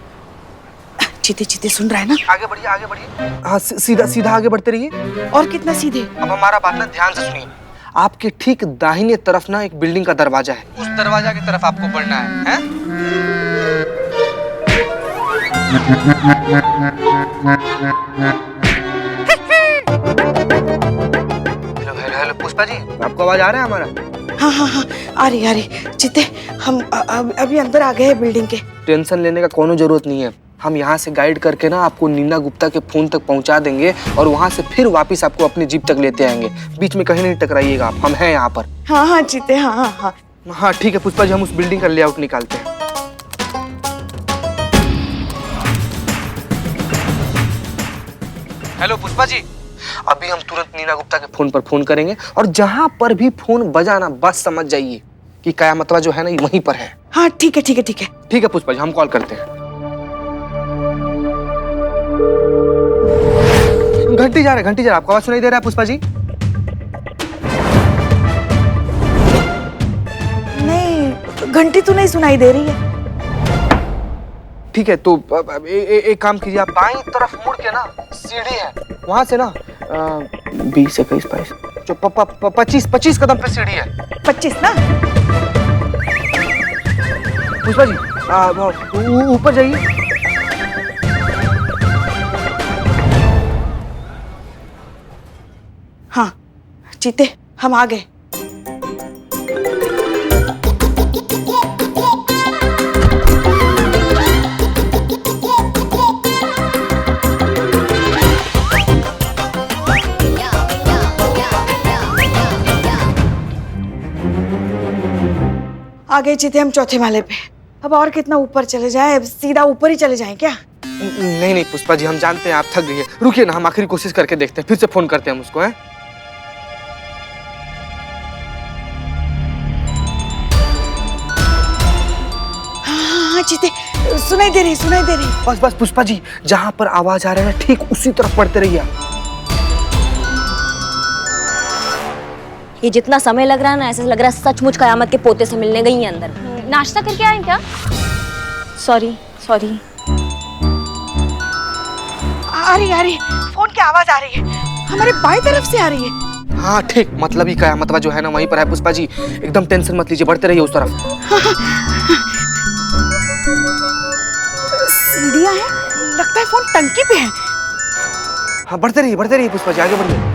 ठीक। चीते चीते सुन रहा है ना? आगे बढ़िए, आगे बढ़िए। हाँ, सीधा सीधा आगे बढ़ते रहिए। और कितना सीधे? अब हमारा बात ना ध्यान से सुनिए। आपके ठीक दाहिने तरफ ना एक बिल्डिंग का दरवाजा है, उस दरवाजा की तरफ आपको बढ़ना है, हैं? Hello hello hello Pushpa ji, आपको आवाज आ रहा है हमारा? हाँ हाँ हाँ, आ रही चीते। हम अभी अंदर आ गए हैं बिल्डिंग के। टेंशन लेने का कोनो जरूरत नहीं है। हम यहाँ से गाइड करके ना आपको नीना गुप्ता के फोन तक पहुँचा देंगे और वहाँ से फिर वापस आपको अपनी जीप तक लेते आएंगे। बीच में कहीं नहीं टकराइएगा आप, हम हैं यहाँ पर। हाँ हाँ चीते, हाँ हाँ हाँ। हाँ ठीक है पुष्पा जी, हम उस बिल्डिंग का लेआउट निकालते हैं। हेलो पुष्पा जी, अभी हम तुरंत नीना गुप्ता के फोन पर फोन करेंगे और जहाँ पर भी फोन बजाना बस समझ जाइए कि कयामतवा जो है ना ये वहीं पर है। हाँ ठीक है ठीक है ठीक है। ठीक है पुष्पा जी, हम कॉल करते हैं। घंटी जा रहा है, आपको आवाज सुनाई दे रहा है पुष्पा जी? नहीं, घंटी तो नहीं सुनाई दे रही है। ठीक है, तो एक काम कीजिए, आप बाईं तरफ मुड़ के ना सीढ़ी है, वहां से ना 20 21 22 जो 25 कदम पे सीढ़ी है। 25 ना? पुष्पा जी ऊपर जाइए। हाँ चीते, हम आ गए। आ गए चीते हम चौथे माले पे। अब और कितना ऊपर चले जाए? सीधा ऊपर ही चले जाएं क्या? नहीं नहीं पुष्पा जी, हम जानते हैं आप थक गई है। रुकिए ना, हम आखिरी कोशिश करके देखते हैं, फिर से फोन करते हैं हम उसको, हैं? हाँ चीते, सुनाई दे रही। बस पुष्पा जी, जहाँ पर आवाज आ रही है ना ठीक उसी तरफ पढ़ते रहिए आप। ये जितना समय लग रहा है ना, ऐसा लग रहा है सचमुच कयामत के पोते से मिलने गई हैं अंदर। नाश्ता करके आए क्या? सॉरी। आ रही, फोन की आवाज आ रही है, हमारे बाएं तरफ से आ रही है। हाँ ठीक, मतलब ही कयामतवा जो है ना वहीं पर है पुष्पा जी, एकदम टेंशन मत लीजिए, बढ़ते रहिए उस तरफ। सीढ़ियाँ हैं, लगता है फोन टंकी पे है। हाँ बढ़ते रहिए पुष्पा जी, आगे बढ़िए।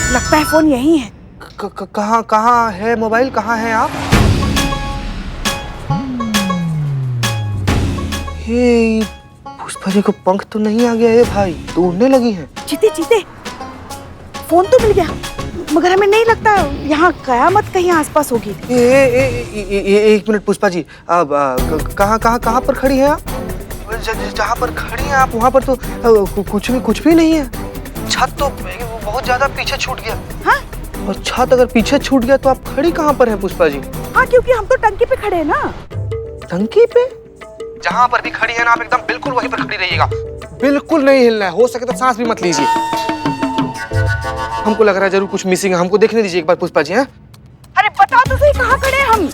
लगता है फोन यही है। कहाँ है मोबाइल, कहाँ है आप? हे पुष्पा जी को पंख तो नहीं आ गया है भाई, तो उड़ने लगी हैं। चीते, फोन तो मिल गया, मगर हमें नहीं लगता यहाँ कयामत कहीं आसपास होगी। एक मिनट पुष्पा जी, अब कहाँ पर खड़ी हैं आप? जहाँ पर खड़ी हैं आप वहाँ पर तो कुछ भी नहीं है। छत तो बहुत ज्यादा पीछे छूट गया। हाँ? और छत अगर पीछे छूट गया तो आप खड़ी कहाँ पर हैं पुष्पा जी? हाँ क्योंकि हम तो टंकी पे खड़े हैं ना। टंकी पे? जहाँ पर भी खड़ी है ना आप एकदम बिल्कुल वहीं पर खड़ी रहिएगा, बिल्कुल नहीं हिलना है, हो सके तो सांस भी मत लीजिए। हमको लग रहा है जरूर कुछ मिसिंग है, हमको देखने दीजिए एक बार पुष्पा जी। हैं? अरे बताओ तो सही, कहाँ खड़े हैं हम?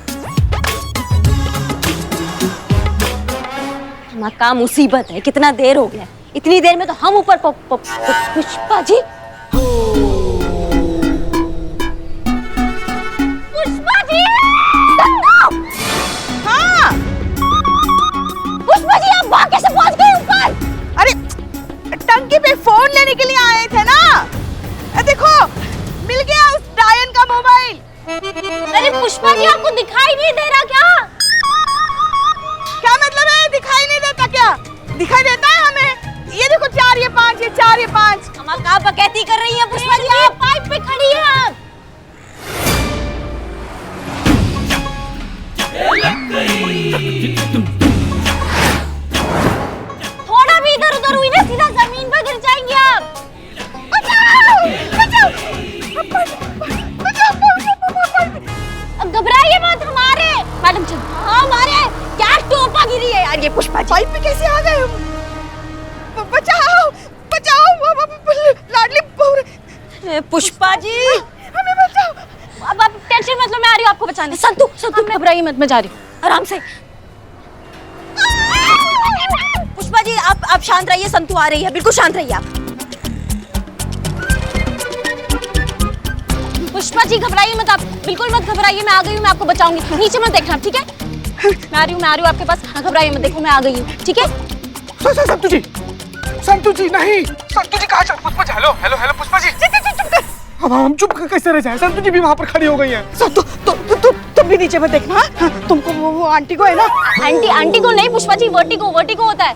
मक्का मुसीबत है, कितना देर हो गया, इतनी देर में तो हम ऊपर पुष्पा जी। पुष्पा जी! हाँ पुष्पा जी, आप वहां कैसे पहुंच गए ऊपर? अरे टंकी पे फोन लेने के लिए आए थे ना। देखो मिल गया उस डायन का मोबाइल। अरे पुष्पा जी, आपको दिखाई नहीं दे रहा क्या? क्या मतलब है दिखाई नहीं देता? क्या दिखाई देता है हमें? ये देखो 4 ये 5, ये 4 ये 5। हम कहाँ बकैती कर रही हैं पुष्पा जी? आप पाइप पे खड़ी हैं आप। थोड़ा भी इधर उधर हुई ना सीधा जमीन पर गिर जाएंगे आप। बचाओ! घबराइए मत, हमारे मैडम जी, हमारे क्या टोपा गिरी है यार ये पुष्पा जी। पाइप पे कैसे आ गए हम? बचाओ! पुष्पा जी हमें बचाओ। अब आप टेंशन मत लो, मैं आ रही हूँ आपको बचाने। संतू संतू घबराइए मत, मैं जा रही हूँ, आराम से। पुष्पा जी आप शांत रहिए, संतू आ रही है, बिल्कुल शांत रहिए आप। पुष्पा जी घबराइए मत, आप बिल्कुल मत घबराइए, मैं आ गई हूँ, मैं आपको बचाऊंगी। नीचे मत देखना, ठीक है? मैं आ रही हूँ आपके पास, घबराइए मत, देखो मैं आ गई हूँ, ठीक है? संतू जी नहीं, संतू जी कहाँ चल? Pushpa ji, hello hello hello Pushpa ji, अब हम चुप कैसे रह जाए? संतू जी भी वहाँ पर खड़ी हो गई हैं। संतू तुम भी नीचे मत देखना। हाँ? तुमको वो आंटी को है ना? आंटी को नहीं पुष्पा जी, वर्टिगो होता है।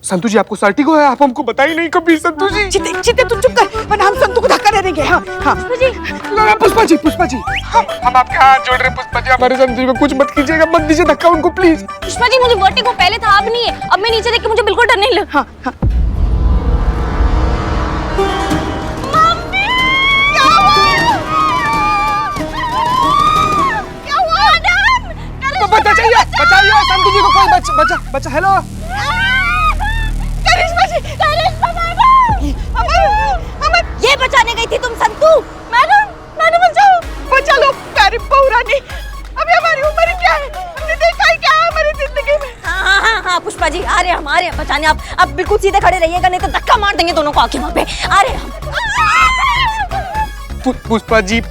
संतू जी आपको सर्टिगो है, आप हमको बताई नहीं कभी। संतू जी चिते तुम चुप कर, वरना हम संतू को धक्का दे देंगे। हाँ हाँ पुष्पा जी हम आपके हाथ जोड़ रहे। पुष्पा जी हमारे संतू जी को कुछ मत कीजिएगा, मत दीजिए धक्का उनको प्लीज। पुष्पा जी मुझे वर्टिगो पहले था, अब नहीं है। अब मैं नीचे देख के मुझे बिल्कुल डर नहीं लग। हाँ हाँ बचाइए संतू जी को, कोई बचा हेलो ये बचाने गई थी तुम संतू? मैडम बचा लो करिश्मा रानी। अभी हमारी उम्र क्या है, हमने देखा ही क्या है हमारी जिंदगी में। हाँ पुष्पा जी आ रहे हैं बचाने। आप बिल्कुल सीधे खड़े रहिएगा, नहीं तो धक्का मार देंगे दोनों को आके वहाँ पे। आ रहे हैं। पुष्पा जी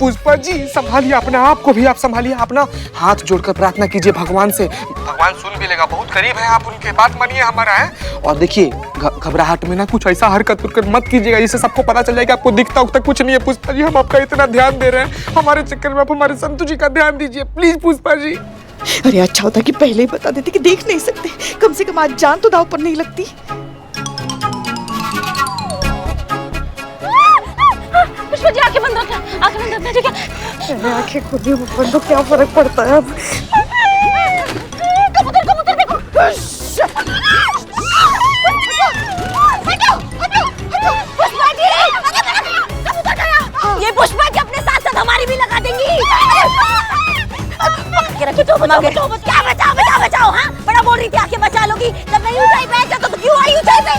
संभालिए अपने आप को भी, आप संभालिए अपना। हाथ जोड़कर प्रार्थना कीजिए भगवान से, भगवान सुन भी लेगा, बहुत करीब है आप उनके, बात मानिए हमारा है। और देखिए घबराहट में ना कुछ ऐसा हरकत मत कीजिएगा जिससे सबको पता चल जाएगा आपको दिखता उखता कुछ नहीं है। पुष्पा जी हम आपका इतना ध्यान दे रहे हैं, हमारे चक्कर में आप हमारे संतू जी का ध्यान दीजिए प्लीज पुष्पा जी। अरे अच्छा होता कि पहले ही बता देते कि देख नहीं सकते, कम से कम आज जान तो दाव पर नहीं लगती। पुष्पा जी आंखें बंद रखना, ठीक है? आंखें खुली बंद तो क्या फर्क पड़ता है अब? कबूतर देखो। ये पुष्पा जी अपने साथ हमारी भी लगा देंगी। क्या बचाओ हाँ? बड़ा बोल रही थी आके बचा लोगी, जब नहीं ऊंचाई पे आया तो क्यों आई ऊंचाई पे?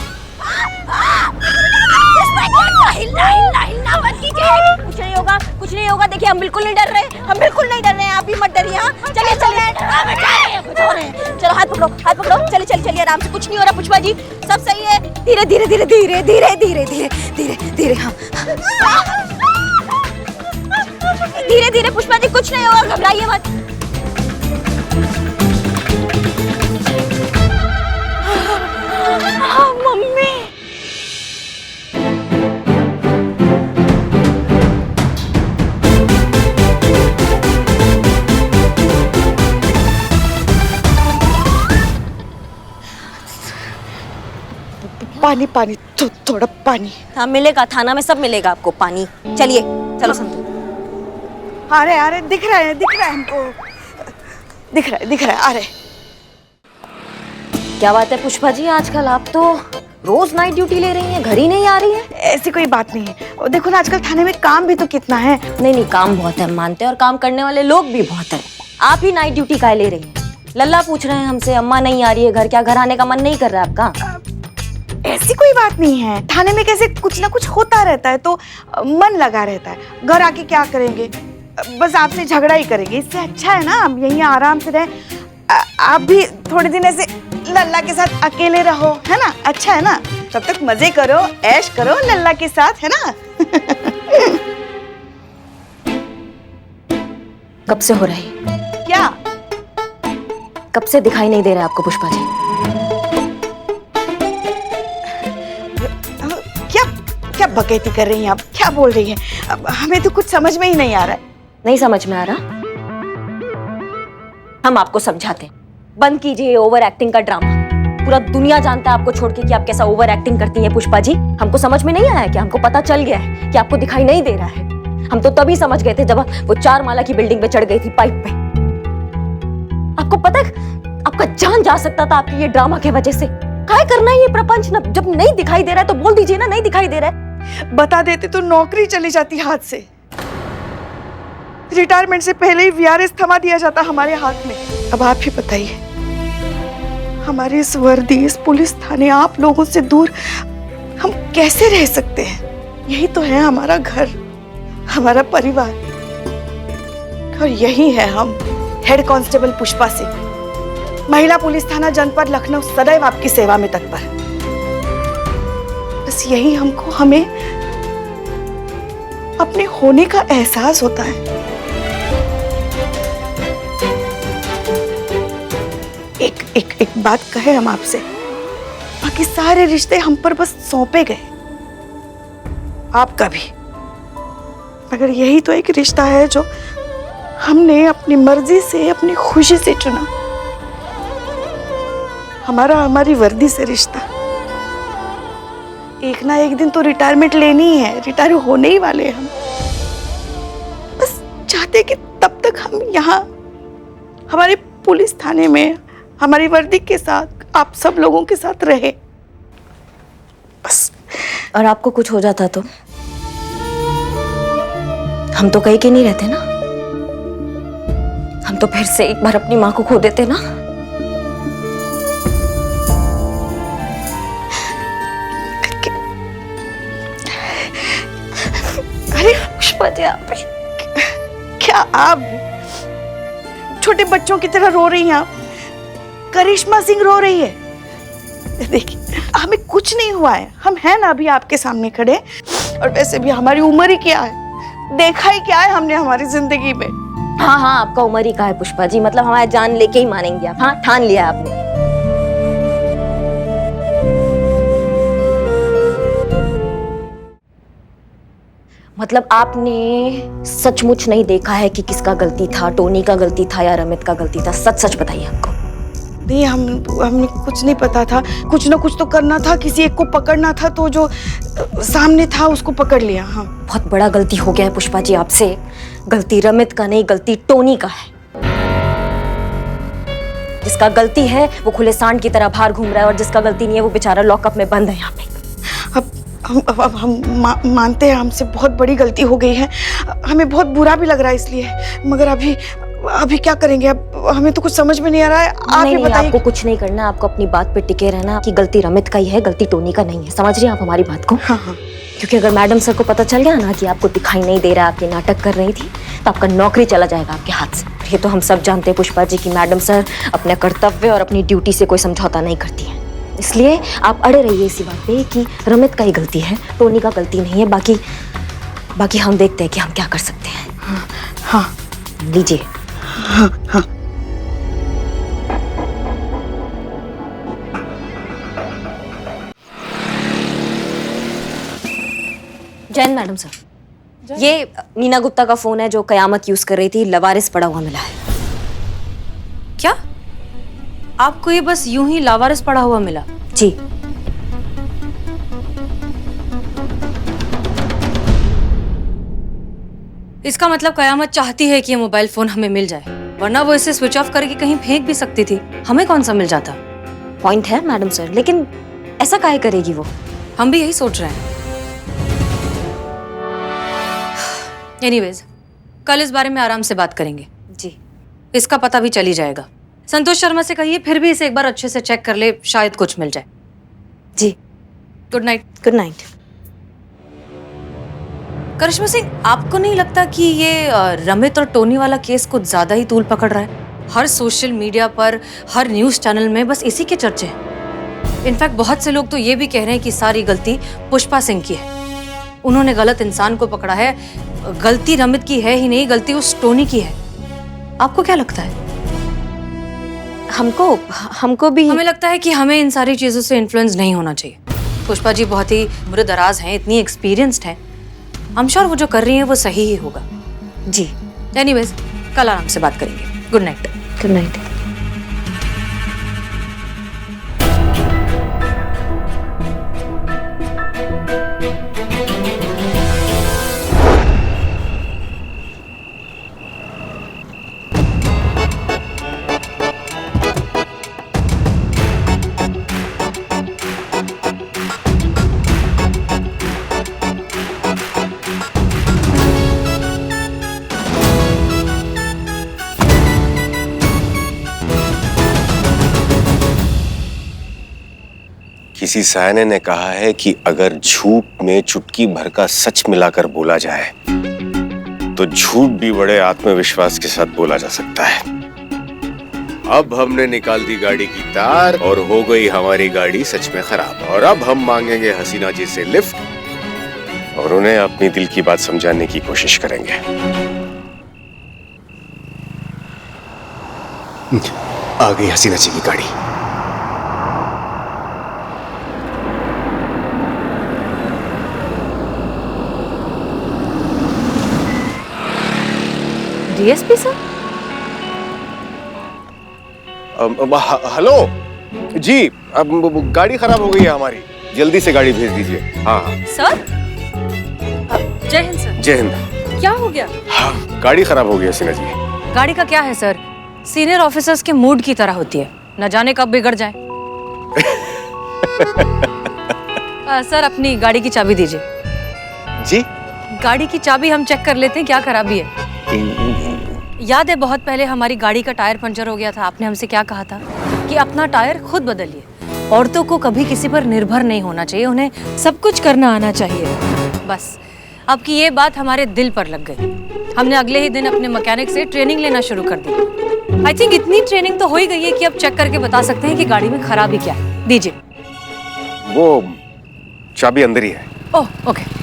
हिलना मत कीजिए। कुछ नहीं होगा। देखिए हम बिल्कुल नहीं डर रहे हैं, आप भी मत डरिए। हाँ चलिए चलो हाथ पकड़ो, चलिए आराम से, कुछ नहीं हो रहा पुष्पा जी, सब सही है। धीरे हाँ धीरे पुष्पा जी, कुछ नहीं होगा, घबराइए मत। मम्मी पानी थोड़ा पानी। हाँ मिलेगा, थाना में सब मिलेगा आपको पानी। चलिए चलो संतू। अरे दिख रहा है हमको, दिख रहा है। अरे क्या बात है पुष्पा जी, आजकल आप तो रोज नाइट ड्यूटी ले रही हैं, घर ही नहीं आ रही हैं। ऐसी कोई बात नहीं है, और देखो ना आजकल थाने में काम भी तो कितना है। नहीं काम बहुत है, मानते हैं, और काम करने वाले लोग भी बहुत हैं। आप ही नाइट ड्यूटी काहे ले रही हैं? लल्ला पूछ रहे हैं हमसे, अम्मा नहीं आ रही है घर, क्या घर आने का मन नहीं कर रहा है आपका? ऐसी कोई बात नहीं है, थाने में कैसे कुछ ना कुछ होता रहता है तो मन लगा रहता है। घर आके क्या करेंगे, बस आपसे झगड़ा ही करेंगे। इससे अच्छा है ना हम यहीं आराम से रहे। आप भी थोड़े दिन ऐसे लल्ला के साथ अकेले रहो, है ना? अच्छा है ना? तब तक मजे करो, ऐश करो लल्ला के साथ, है ना? कब से हो रहा है क्या? कब से दिखाई नहीं दे रहा है आपको पुष्पा जी? क्या बकैती कर रही हैं आप? क्या बोल रही हैं? अब हमें तो कुछ समझ में ही नहीं आ रहा है। नहीं समझ में आ रहा? हम आपको समझाते हैं, बंद कीजिए ओवर एक्टिंग का ड्रामा। पूरा दुनिया जानता है आपको छोड़ के कि आप कैसा ओवर एक्टिंग करती हैं पुष्पा जी। हमको समझ में नहीं आया कि हमको पता चल गया है कि आपको दिखाई नहीं दे रहा है। हम तो तभी समझ गए थे जब वो 4 माला की बिल्डिंग पे चढ़ गई थी पाइप पे। आपको पता है आपका जान जा सकता था आपकी ये ड्रामा की वजह से। क्या करना है ये प्रपंच? ना जब नहीं दिखाई दे रहा है तो बोल दीजिए ना नहीं दिखाई दे रहा है। बता देते तो नौकरी चली जाती हाथ से। रिटायरमेंट से पहले ही वीआरएस थमा दिया जाता हमारे हाथ में। अब आप ही बताइए, हमारे इस वर्दी, इस पुलिस थाने, आप लोगों से दूर हम कैसे रह सकते हैं? यही तो है हमारा घर। हमारा परिवार, और यही है हम, हेड कांस्टेबल पुष्पा सिंह, महिला पुलिस थाना जनपद लखनऊ, सदैव आपकी सेवा में तत्पर। बस यही हमको, हमें अपने होने का एहसास होता है। एक बात कहे हम आपसे, बाकी सारे रिश्ते हम पर बस सौंपे गए, आपका भी, मगर यही तो एक रिश्ता है जो हमने अपनी मर्जी से, अपनी खुशी से चुना। हमारी वर्दी से रिश्ता। एक ना एक दिन तो रिटायरमेंट लेनी ही है, रिटायर होने ही वाले हैं हम। बस चाहते कि तब तक हम यहाँ हमारे पुलिस थाने में हमारी वर्दी के साथ आप सब लोगों के साथ रहे, बस। और आपको कुछ हो जाता तो हम तो कहीं के नहीं रहते ना, हम तो फिर से एक बार अपनी माँ को खो देते ना। अरे पुष्पा जी, आप क्या आप छोटे बच्चों की तरह रो रही हैं? आप, करिश्मा सिंह रो रही है। देखिए, हमें कुछ नहीं हुआ है, हम हैं ना अभी आपके सामने खड़े, और वैसे भी हमारी उम्र ही क्या है, देखा ही क्या है हमने हमारी जिंदगी में। हाँ, आपका उम्र ही का है पुष्पा जी, मतलब हमारा जान लेके ही मानेंगे आप। हाँ, ठान लिया आपने। मतलब आपने सचमुच नहीं देखा है कि किसका गलती था, टोनी का गलती था या रमित का गलती था? सच सच बताइए हमको। नहीं, हमें कुछ नहीं पता था, कुछ ना कुछ तो करना था, किसी एक को पकड़ना था, तो जो सामने था उसको पकड़ लिया। हाँ, बहुत बड़ा गलती हो गया है पुष्पा जी आपसे। गलती रमित का नहीं, गलती टोनी का है। जिसका गलती है वो खुले सांड की तरह बाहर घूम रहा है, और जिसका गलती नहीं है वो बेचारा लॉकअप में बंद है यहाँ पे। अब हम मानते हैं हमसे बहुत बड़ी गलती हो गई है, हमें बहुत बुरा भी लग रहा है इसलिए, मगर अभी क्या करेंगे? अब हमें तो कुछ समझ में नहीं आ रहा है। आप ही बताइए। आपको कुछ नहीं करना, आपको अपनी बात पे टिके रहना कि गलती रमित का ही है, गलती टोनी का नहीं है। समझ रही हैं आप हमारी बात को? हाँ। क्योंकि अगर मैडम सर को पता चल गया ना कि आपको दिखाई नहीं दे रहा, आपकी नाटक कर रही थी, तो आपका नौकरी चला जाएगा आपके हाथ से। ये तो हम सब जानते हैं पुष्पा जी की मैडम सर अपने कर्तव्य और अपनी ड्यूटी से कोई समझौता नहीं करती है। इसलिए आप अड़े रहिए इसी बात पे कि रमित का ही गलती है, टोनी का गलती नहीं है। बाकी हम देखते हैं कि हम क्या कर सकते हैं। हाँ, लीजिए। हाँ। जैन मैडम सर, ये नीना गुप्ता का फोन है जो कयामत यूज कर रही थी, लवारिस पड़ा हुआ मिला है। क्या आपको ये बस यूं ही लावारिस पड़ा हुआ मिला? जी। इसका मतलब कयामत चाहती है कि ये मोबाइल फोन हमें मिल जाए, वरना वो इसे स्विच ऑफ करके कहीं फेंक भी सकती थी, हमें कौन सा मिल जाता। पॉइंट है मैडम सर, लेकिन ऐसा काहे करेगी वो? हम भी यही सोच रहे हैं। एनीवेज, कल इस बारे में आराम से बात करेंगे। जी। इसका पता भी चली जाएगा। संतोष शर्मा से कहिए फिर भी इसे एक बार अच्छे से चेक कर ले, शायद कुछ मिल जाए। जी। Good night. Good night. Karishma Singh, आपको नहीं लगता कि ये रमित और टोनी वाला केस कुछ ज्यादा ही तूल पकड़ रहा है? हर सोशल मीडिया पर, हर न्यूज चैनल में बस इसी के चर्चे हैं। इनफैक्ट बहुत से लोग तो ये भी कह रहे हैं कि सारी गलती पुष्पा सिंह की है। उन्होंने गलत इंसान को पकड़ा है। गलती रमित की है ही नहीं, गलती उस टोनी की है। आपको क्या लगता है? हमको भी हमें लगता है कि हमें इन सारी चीजों से इन्फ्लुएंस नहीं होना चाहिए। पुष्पा जी बहुत ही मुर्दराज हैं, इतनी एक्सपीरियंस्ड हैं। I'm sure वो जो कर रही है वो सही ही होगा। जी। एनीवेज, कल आराम से बात करेंगे। Good night. Good night. किसी सायने ने कहा है कि अगर झूठ में चुटकी भर का सच मिलाकर बोला जाए तो झूठ भी बड़े आत्मविश्वास के साथ बोला जा सकता है। अब हमने निकाल दी गाड़ी की तार और हो गई हमारी गाड़ी सच में खराब। और अब हम मांगेंगे हसीना जी से लिफ्ट और उन्हें अपनी दिल की बात समझाने की कोशिश करेंगे। आ गई हसीना जी की गाड़ी। DSP sir? हेलो जी, अब गाड़ी खराब हो गई है हमारी, जल्दी से गाड़ी भेज दीजिए। हाँ सर? जय हिंद सर। जय हिंद। क्या हो गया? हाँ, गाड़ी खराब हो गई हसीना जी। गाड़ी का क्या है सर? सीनियर ऑफिसर्स के मूड की तरह होती है, न जाने कब बिगड़ जाए। सर अपनी गाड़ी की चाबी दीजिए। जी? गाड़ी की चाबी हम चेक कर लेते हैं क्या खराबी है। याद है बहुत पहले हमारी गाड़ी का टायर पंचर हो गया था, आपने हमसे क्या कहा था कि अपना टायर खुद बदलिए। औरतों को कभी किसी पर निर्भर नहीं होना चाहिए, उन्हें सब कुछ करना आना चाहिए। बस आपकी ये बात हमारे दिल पर लग गई। हमने अगले ही दिन अपने मैकेनिक से ट्रेनिंग लेना शुरू कर दी। आई थिंक इतनी ट्रेनिंग तो हो ही गई है कि अब चेक करके बता सकते हैं कि गाड़ी में खराबी क्या है। दीजिए। वो चाबी अंदर ही है। Oh okay.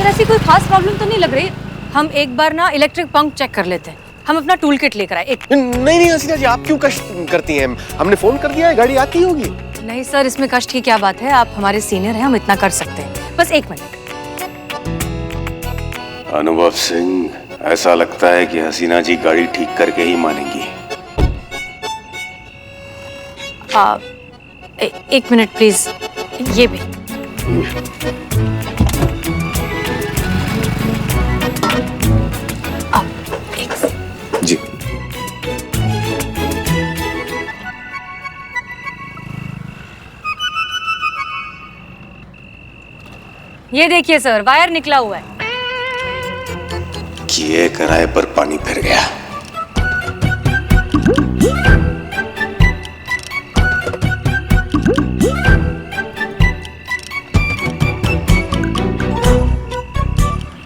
ऐसी कोई खास प्रॉब्लम तो नहीं लग रही। हम एक बार ना इलेक्ट्रिक पंप चेक कर लेते हैं। हम अपना टूल किट लेकर आए। नहीं हसीना जी, आप क्यों कष्ट करती हैं? हमने फोन कर दिया है, गाड़ी आती होगी। नहीं सर, इसमें कष्ट की क्या बात है, आप हमारे सीनियर हैं, हम इतना कर सकते हैं। बस एक मिनट। अनुभव सिंह, ऐसा लगता है कि हसीना जी गाड़ी ठीक करके ही मानेंगी। एक मिनट प्लीज, ये भी। जी। ये देखिए सर, वायर निकला हुआ है। किए कराए पर पानी फिर गया।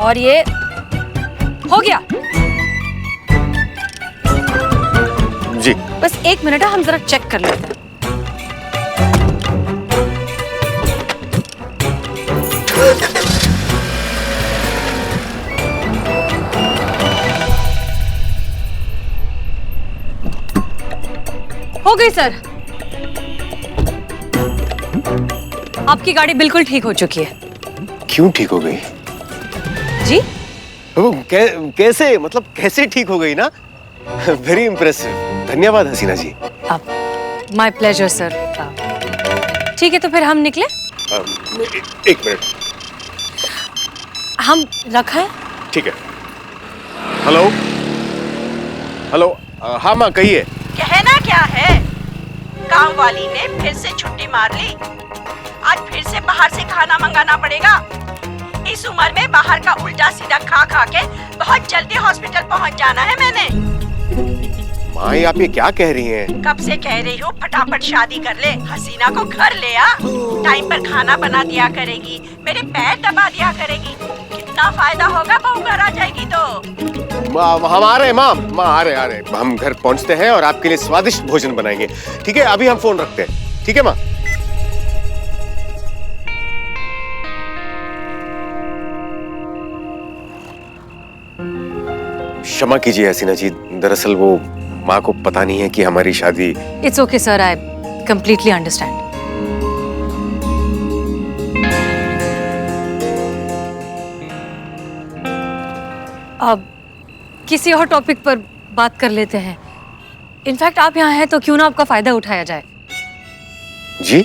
और ये हो गया। जी। बस एक मिनट है, हम जरा चेक कर लेते हैं। हो गई सर, आपकी गाड़ी बिल्कुल ठीक हो चुकी है। क्यों ठीक हो गई? जी? कैसे, मतलब कैसे ठीक हो गई ना? वेरी इम्प्रेसिव, धन्यवाद Haseena ji. My pleasure sir. ठीक है, तो फिर हम निकले। एक मिनट, हम रखें? ठीक है। हेलो हेलो, हाँ माँ कहिए। कहना क्या है? काम वाली ने फिर से छुट्टी मार ली। आज फिर से बाहर से खाना मंगाना पड़ेगा। इस उम्र में बाहर का उल्टा सीधा खा खा के बहुत जल्दी हॉस्पिटल पहुंच जाना है मैंने। माँ, आप ये क्या कह रही हैं? कब से कह रही हूँ फटाफट शादी कर ले, हसीना को घर ले आ, टाइम पर खाना बना दिया करेगी, मेरे पैर दबा दिया करेगी। कितना फायदा होगा बहू घर आ जाएगी तो। हम आ रहे हैं माँ, आ रहे हम घर पहुँचते हैं और आपके लिए स्वादिष्ट भोजन बनाएंगे। ठीक है, अभी हम फोन रखते हैं। ठीक है माँ। क्षमा कीजिए हसीना जी, दरअसल वो माँ को पता नहीं है कि हमारी शादी। It's okay sir, I completely understand. अब किसी और टॉपिक पर बात कर लेते हैं। इनफैक्ट आप यहाँ हैं तो क्यों ना आपका फायदा उठाया जाए। जी?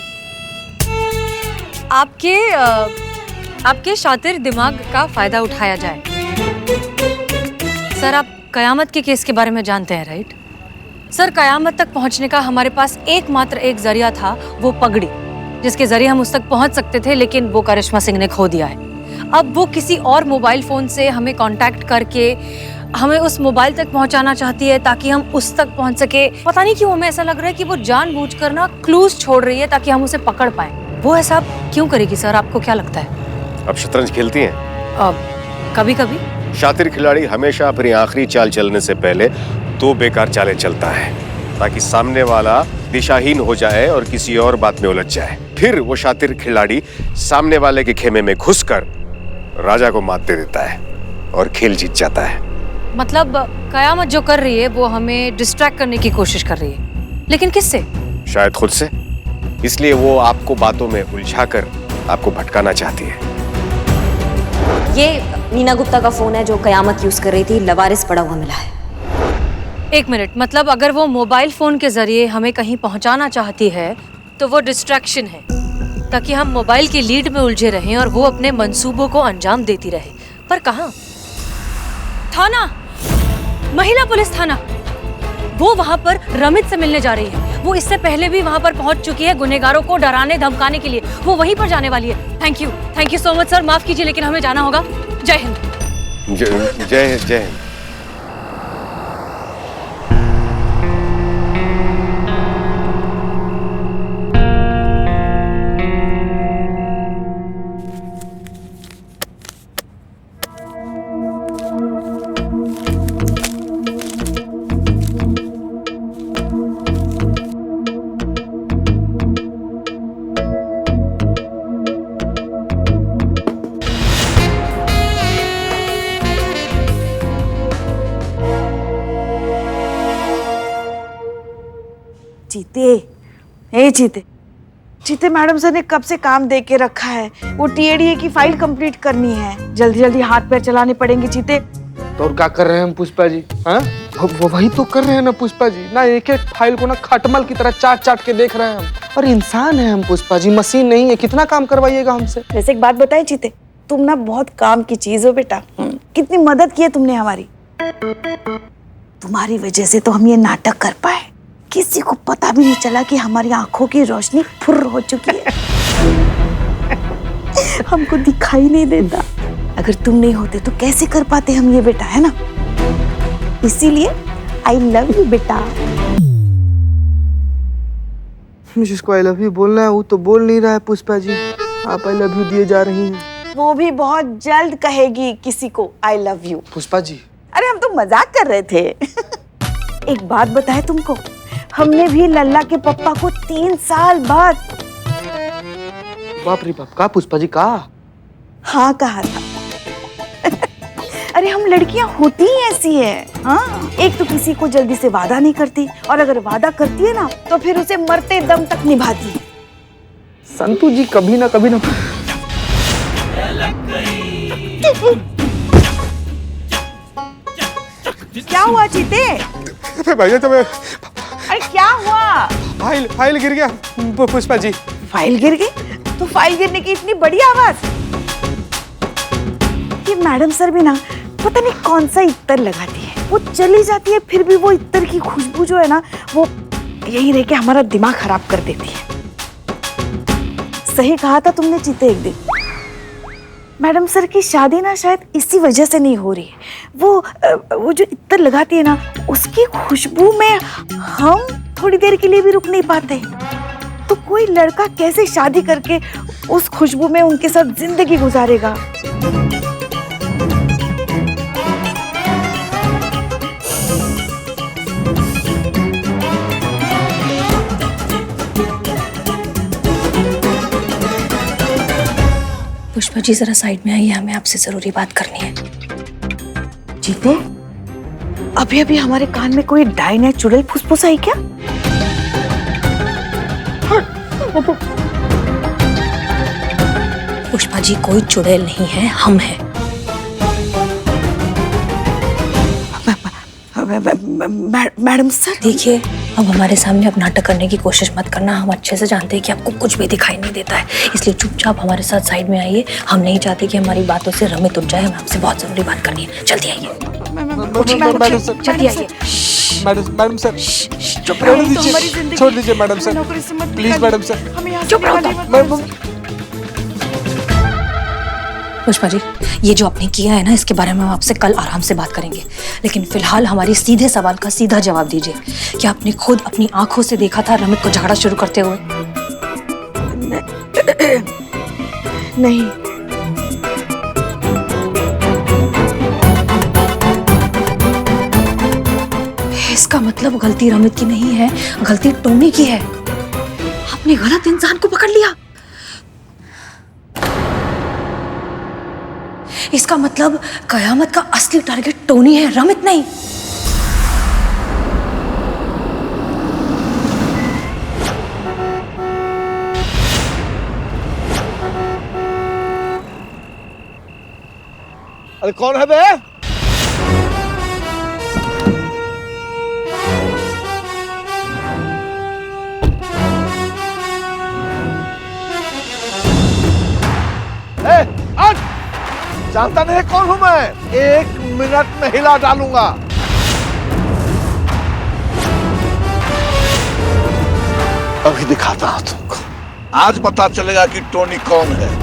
आपके शातिर दिमाग का फायदा उठाया जाए। सर, आप कयामत के केस के बारे में जानते हैं राइट? सर, कयामत तक पहुंचने का हमारे पास एकमात्र एक जरिया था, वो पगड़ी, जिसके जरिए हम उस तक पहुंच सकते थे, लेकिन वो करिश्मा सिंह ने खो दिया है। अब वो किसी और मोबाइल फोन से हमें कांटेक्ट करके हमें उस मोबाइल तक पहुंचाना चाहती है ताकि हम उस तक पहुंच सके। पता नहीं क्यों हमें ऐसा लग रहा है कि वो जानबूझकर ना क्लूज छोड़ रही है ताकि हम उसे पकड़ पाए। वो ऐसा क्यों करेगी सर, आपको क्या लगता है? अब शतरंज खेलती हैं? कभी कभी। शातिर खिलाड़ी हमेशा अपनी आखिरी चाल चलने से पहले 2 बेकार चालें चलता है ताकि सामने वाला दिशाहीन हो जाए और किसी और बात में उलझ जाए। फिर वो शातिर खिलाड़ी सामने वाले के खेमे में घुसकर राजा को मात दे देता है और खेल जीत जाता है। मतलब कयामत जो कर रही है वो हमें डिस्ट्रैक्ट करने की कोशिश कर रही है, लेकिन किससे? शायद खुद से। इसलिए वो आपको बातों में उलझाकर आपको भटकाना चाहती है। ये नीना गुप्ता का फोन है जो कयामत यूज कर रही थी, लवारिस पड़ा हुआ मिला है। 1 मिनट, मतलब अगर वो मोबाइल फोन के जरिए हमें कहीं पहुंचाना चाहती है तो वो डिस्ट्रैक्शन है ताकि हम मोबाइल की लीड में उलझे रहें और वो अपने मंसूबों को अंजाम देती रहे। पर कहाँ? थाना, महिला पुलिस थाना। वो वहां पर रमित से मिलने जा रही है। वो इससे पहले भी वहां पर पहुंच चुकी है गुनहगारों को डराने धमकाने के लिए। वो वहीं पर जाने वाली है। Thank you so much sir, माफ कीजिए लेकिन हमें जाना होगा। जय हिंद। जय हिंद। जीते मैडम सर ने कब से काम दे के रखा है। वो टीएडीए की फाइल कंप्लीट करनी है, जल्दी जल्दी हाथ पैर चलाने पड़ेंगे जीते। तो और क्या कर रहे हैं हम पुष्पा जी? हाँ, वो वही तो कर रहे हैं ना पुष्पा जी, ना एक एक फाइल को ना खटमल की तरह चाट चाट के देख रहे हैं हम। और इंसान है हम पुष्पा जी, मशीन नहीं है। कितना काम करवाइएगा हमसे? वैसे एक बात बताए जीते, तुम ना बहुत काम की चीज हो बेटा। कितनी मदद की है तुमने हमारी। तुम्हारी वजह से तो हम ये नाटक कर पाए। किसी को पता भी नहीं चला कि हमारी आंखों की रोशनी फुर्र हो चुकी है। हमको दिखाई नहीं देता। अगर तुम नहीं होते तो कैसे कर पाते हम ये बेटा, है ना? इसीलिए आई लव यू बेटा। जिसको आई लव यू बोलना है वो तो बोल नहीं रहा है पुष्पा जी। आप आई लव यू दिए जा रही हैं। वो भी बहुत जल्द कहेगी किसी को I love you. Pushpa ji, अरे हम तो मजाक कर रहे थे। एक बात बताए तुमको, हमने भी लल्ला के पप्पा को 3 साल बाद। बाप रे बाप, का पुष्पा जी का? हाँ कहा था। अरे हम लड़कियां होती ही ऐसी है। हाँ, एक तो किसी को जल्दी से वादा नहीं करती, और अगर वादा करती है ना तो फिर उसे मरते दम तक निभाती है। संतू जी कभी ना कभी ना। क्या हुआ चीते? भैया तो मैं अरे क्या हुआ? फाइल गिर गया पुष्पा जी। फाइल गिर गई? तो फाइल गिरने की इतनी बड़ी आवाज? ये मैडम सर भी ना पता नहीं कौन सा इत्तर लगाती है। वो चली जाती है फिर भी वो इत्तर की खुशबू जो है ना, वो यही रह के हमारा दिमाग खराब कर देती है। सही कहा था तुमने चीते एक दिन। मैडम सर की शादी ना शायद इसी वजह से नहीं हो रही है। वो जो इत्तर लगाती है ना, उसकी खुशबू में हम थोड़ी देर के लिए भी रुक नहीं पाते। तो कोई लड़का कैसे शादी करके उस खुशबू में उनके साथ जिंदगी गुजारेगा? पुष्पा जी जरा साइड में आइए, हमें आपसे जरूरी बात करनी है। जीते, अभी अभी हमारे कान में कोई डाइन या चुड़ैल फुसफुस आई क्या? पुष्पा जी कोई चुड़ैल नहीं है, हम हैं। मैडम सर देखिए, अब हमारे सामने अब नाटक करने की कोशिश मत करना। हम अच्छे से जानते हैं कि आपको कुछ भी दिखाई नहीं देता है, इसलिए चुपचाप हमारे साथ साइड में आइए। हम नहीं चाहते कि हमारी बातों से रमित उठ जाए। हमें आपसे बहुत जरूरी बात करनी है। जल्दी आइए, जल्दी आइए। मैडम सर छोड़ दीजिए madam sir, please madam sir. चुप रहो। पुष्पा जी, ये जो आपने किया है ना, इसके बारे में हम आपसे कल आराम से बात करेंगे, लेकिन फिलहाल हमारे सीधे सवाल का सीधा जवाब दीजिए। क्या आपने खुद अपनी आंखों से देखा था रमित को झगड़ा शुरू करते हुए? नहीं। इसका मतलब गलती रमित की नहीं है, गलती टोनी की है। आपने गलत इंसान को पकड़ लिया। इसका मतलब कयामत का असली टारगेट टोनी है, रमित नहीं। अरे कौन है बे? आज जानता नहीं कौन हूं मैं? 1 मिनट में हिला डालूंगा। अभी दिखाता हूं तुमको। आज पता चलेगा कि टोनी कौन है।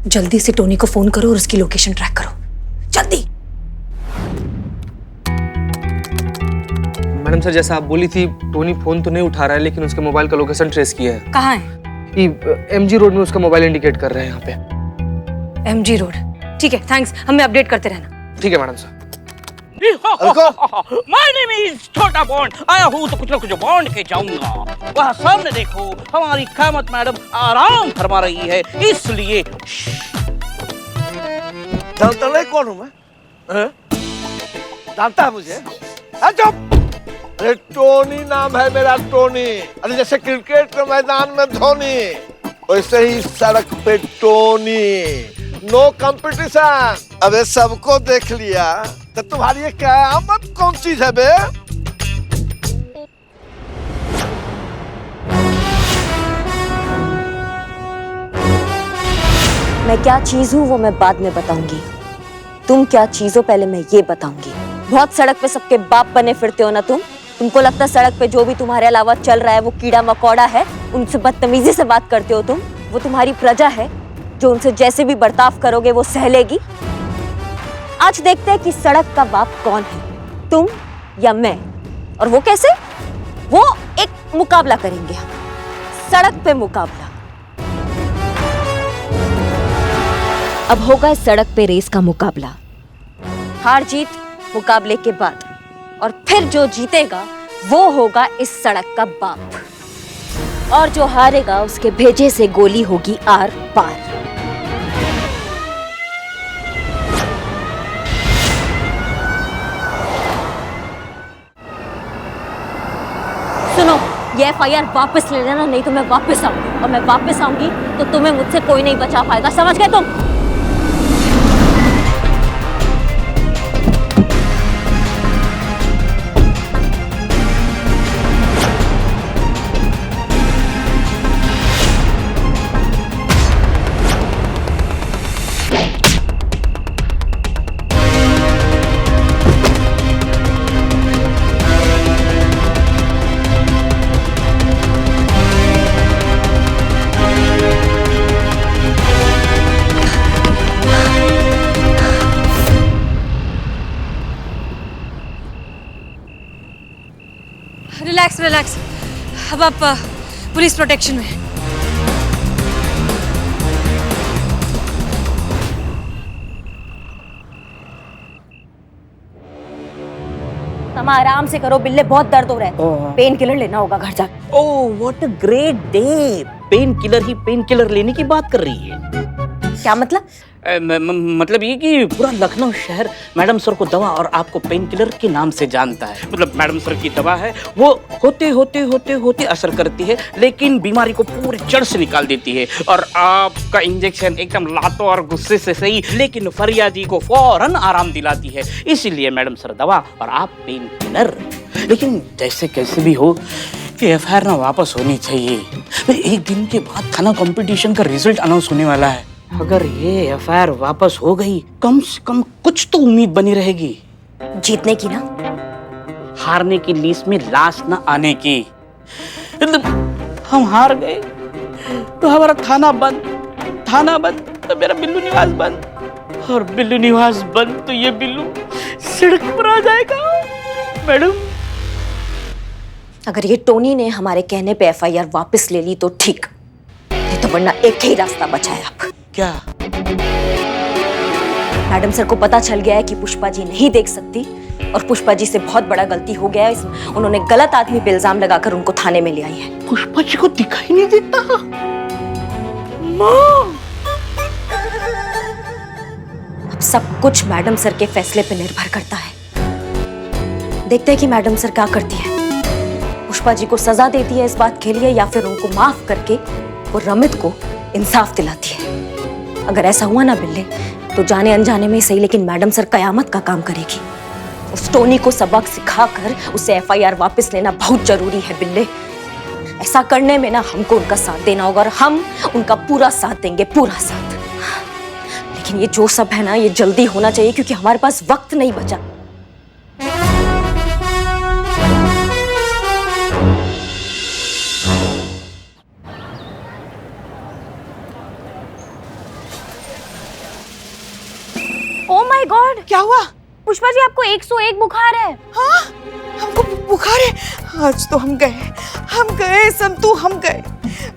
जल्दी से टोनी को फोन करो और उसकी लोकेशन ट्रैक करो, जल्दी। मैडम सर, जैसा आप बोली थी, टोनी फोन तो नहीं उठा रहा है, लेकिन उसके मोबाइल का लोकेशन ट्रेस किया है। कहाँ है? MG रोड में उसका मोबाइल इंडिकेट कर रहे हैं यहाँ पे। MG रोड, ठीक है, थैंक्स। हमें अपडेट करते रहना। ठीक है madam sir. My name is छोटा बॉन्ड। आया हूँ तो कुछ ना कुछ बॉन्ड के जाऊंगा। वहाँ सामने देखो, हमारी कामत मैडम आराम फरमा रही है, इसलिए जानता नहीं कौन हूं मैं? जानता है मुझे? चुप। अरे टोनी नाम है मेरा, टोनी। अरे जैसे क्रिकेट के मैदान में धोनी, वैसे ही सड़क पे टोनी। No competition. अबे सबको देख लिया तो तुम्हारी ये कयामत कौन चीज है बे? मैं क्या चीज हूँ वो मैं बाद में बताऊंगी। तुम क्या चीज हो पहले मैं ये बताऊंगी। बहुत सड़क पे सबके बाप बने फिरते हो ना तुम। तुमको लगता है सड़क पे जो भी तुम्हारे अलावा चल रहा है वो कीड़ा मकोड़ा है, उनसे बदतमीजी से बात करते हो तुम। वो तुम्हारी प्रजा है जो उनसे जैसे भी बर्ताव करोगे वो सह लेगी। आज देखते हैं कि सड़क का बाप कौन है, तुम या मैं। और वो कैसे? वो एक मुकाबला करेंगे, सड़क पे मुकाबला। अब होगा इस सड़क पे रेस का मुकाबला, हार जीत मुकाबले के बाद, और फिर जो जीतेगा वो होगा इस सड़क का बाप, और जो हारेगा उसके भेजे से गोली होगी आर पार। सुनो, ये FIR वापस ले लेना, नहीं तो मैं वापस आऊंगी, और मैं वापस आऊंगी तो तुम्हें मुझसे कोई नहीं बचा पाएगा, समझ गए तुम? Relax relax. अब आप पुलिस प्रोटेक्शन में। तुम आराम से करो बिल्ले, बहुत दर्द हो रहा है। पेन किलर लेना होगा घर जाकर। Oh what a great day. Pain killer he pain killer लेने की बात कर रही है। क्या मतलब? मतलब ये कि पूरा लखनऊ शहर मैडम सर को दवा और आपको पेन किलर के नाम से जानता है। मतलब मैडम सर की दवा है, वो होते होते होते होते असर करती है, लेकिन बीमारी को पूरी जड़ से निकाल देती है। और आपका इंजेक्शन एकदम लातों और गुस्से से सही, लेकिन फरियादी को फौरन आराम दिलाती है। इसीलिए मैडम सर दवा और आप पेन किलर। लेकिन जैसे कैसे भी हो कि एफआईआर ना वापस होनी चाहिए। एक दिन के बाद थाना कंपटीशन का रिजल्ट अनाउंस होने वाला है। अगर ये एफआईआर वापस हो गई, कम से कम कुछ तो उम्मीद बनी रहेगी। जीतने की ना, हारने की लिस्ट में लास्ट ना आने की। मतलब हम हार गए तो हमारा थाना बंद तो मेरा बिल्लू निवास बंद, और बिल्लू निवास बंद तो ये बिल्लू सड़क पर आ जाएगा। मैडम, अगर ये टोनी ने हमारे कहने पे एफआईआर वापस ले ली तो ठीक, नहीं तो वरना एक ही रास्ता बचा है अब। क्या? मैडम सर को पता चल गया है कि पुष्पा जी नहीं देख सकती, और पुष्पा जी से बहुत बड़ा गलती हो गया है। उन्होंने गलत आदमी पे इल्जाम लगाकर उनको थाने में ले आई है। पुष्पा जी को दिखाई नहीं देता? माँ, अब सब कुछ मैडम सर के फैसले पे निर्भर करता है। देखते हैं कि मैडम सर क्या करती है। पुष्पा जी को सजा देती है इस बात के लिए, या फिर उनको माफ करके वो रमित को इंसाफ दिलाती है। अगर ऐसा हुआ ना बिल्ले, तो जाने अनजाने में सही, लेकिन मैडम सर कयामत का काम करेगी। उस टोनी को सबक सिखाकर उसे एफआईआर वापस लेना बहुत जरूरी है बिल्ले। ऐसा करने में ना हमको उनका साथ देना होगा, और हम उनका पूरा साथ देंगे, पूरा साथ। लेकिन ये जो सब है ना, ये जल्दी होना चाहिए, क्योंकि हमारे पास वक्त नहीं बचा। ओह माय गॉड, क्या हुआ? पुष्पा जी, आपको 101 बुखार है। हाँ, हमको बुखार है। आज तो हम गए संतू, हम गए।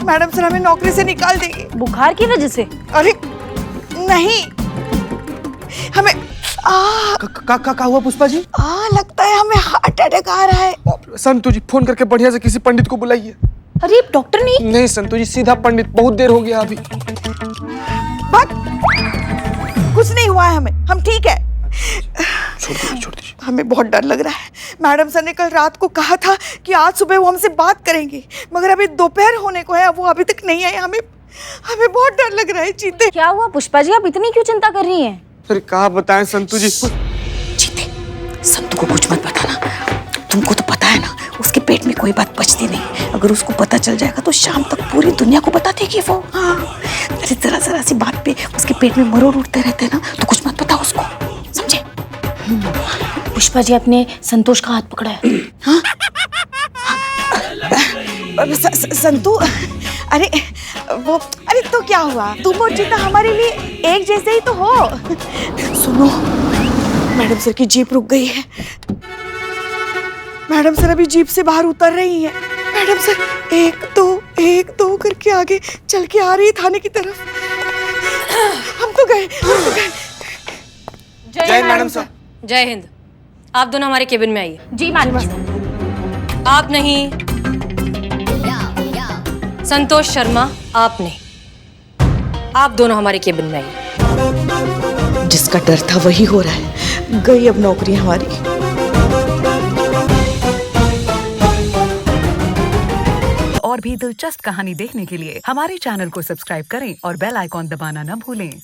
मैडम सर हमें नौकरी से निकाल देंगे। बुखार की वजह से? अरे नहीं, हमें का हुआ पुष्पा जी? लगता है हमें हार्ट अटैक आ रहा है। संतू जी, फोन करके बढ़िया से किसी पंडित को बुलाइए। अरे डॉक्टर नहीं संतू जी, सीधा पंडित। बहुत देर हो गया अभी। कुछ नहीं हुआ है हमें, हम ठीक है। छोड़ दीजिए। हमें बहुत डर लग रहा है। मैडम सर ने कल रात को कहा था कि आज सुबह वो हमसे बात करेंगे, मगर अभी दोपहर होने को है, वो अभी तक नहीं आए। हमें बहुत डर लग रहा है। चीते, क्या हुआ पुष्पा जी, आप इतनी क्यों चिंता कर रही हैं? अरे कहाँ बताएं संतू जी। चीते, संतू को कुछ मत बताना। तुमको तो पता है ना, उसके पेट में कोई बात बचती नहीं। अगर उसको पता चल जाएगा तो शाम तक पूरी दुनिया को बता देगी वो। हाँ, अरे जरा सी बात पे उसके पेट में मरोड़ उठते रहते हैं ना, तो कुछ मत बताओ उसको, समझे? पुष्पा जी, अपने संतोष का हाथ पकड़ा है। हाँ? संतू, अरे तो क्या हुआ? तुम और चीता हमारे लिए एक जैसे ही तो हो। सुनो, मैडम सर की जीप रुक गई है। मैडम सर अभी जीप से बाहर उतर रही हैं। मैडम सर एक दो करके आगे चल के आ रही थाने की तरफ। हम तो गए। जय मैडम सर। जय हिंद। आप दोनों हमारे केबिन में आइए। जी मैडम। आप नहीं, संतोष शर्मा आप नहीं, आप दोनों हमारे केबिन में आइए। जिसका डर था वही हो रहा है। गई अब नौकरी हमारी। और भी दिलचस्प कहानी देखने के लिए हमारे चैनल को सब्सक्राइब करें और बेल आइकॉन दबाना न भूलें।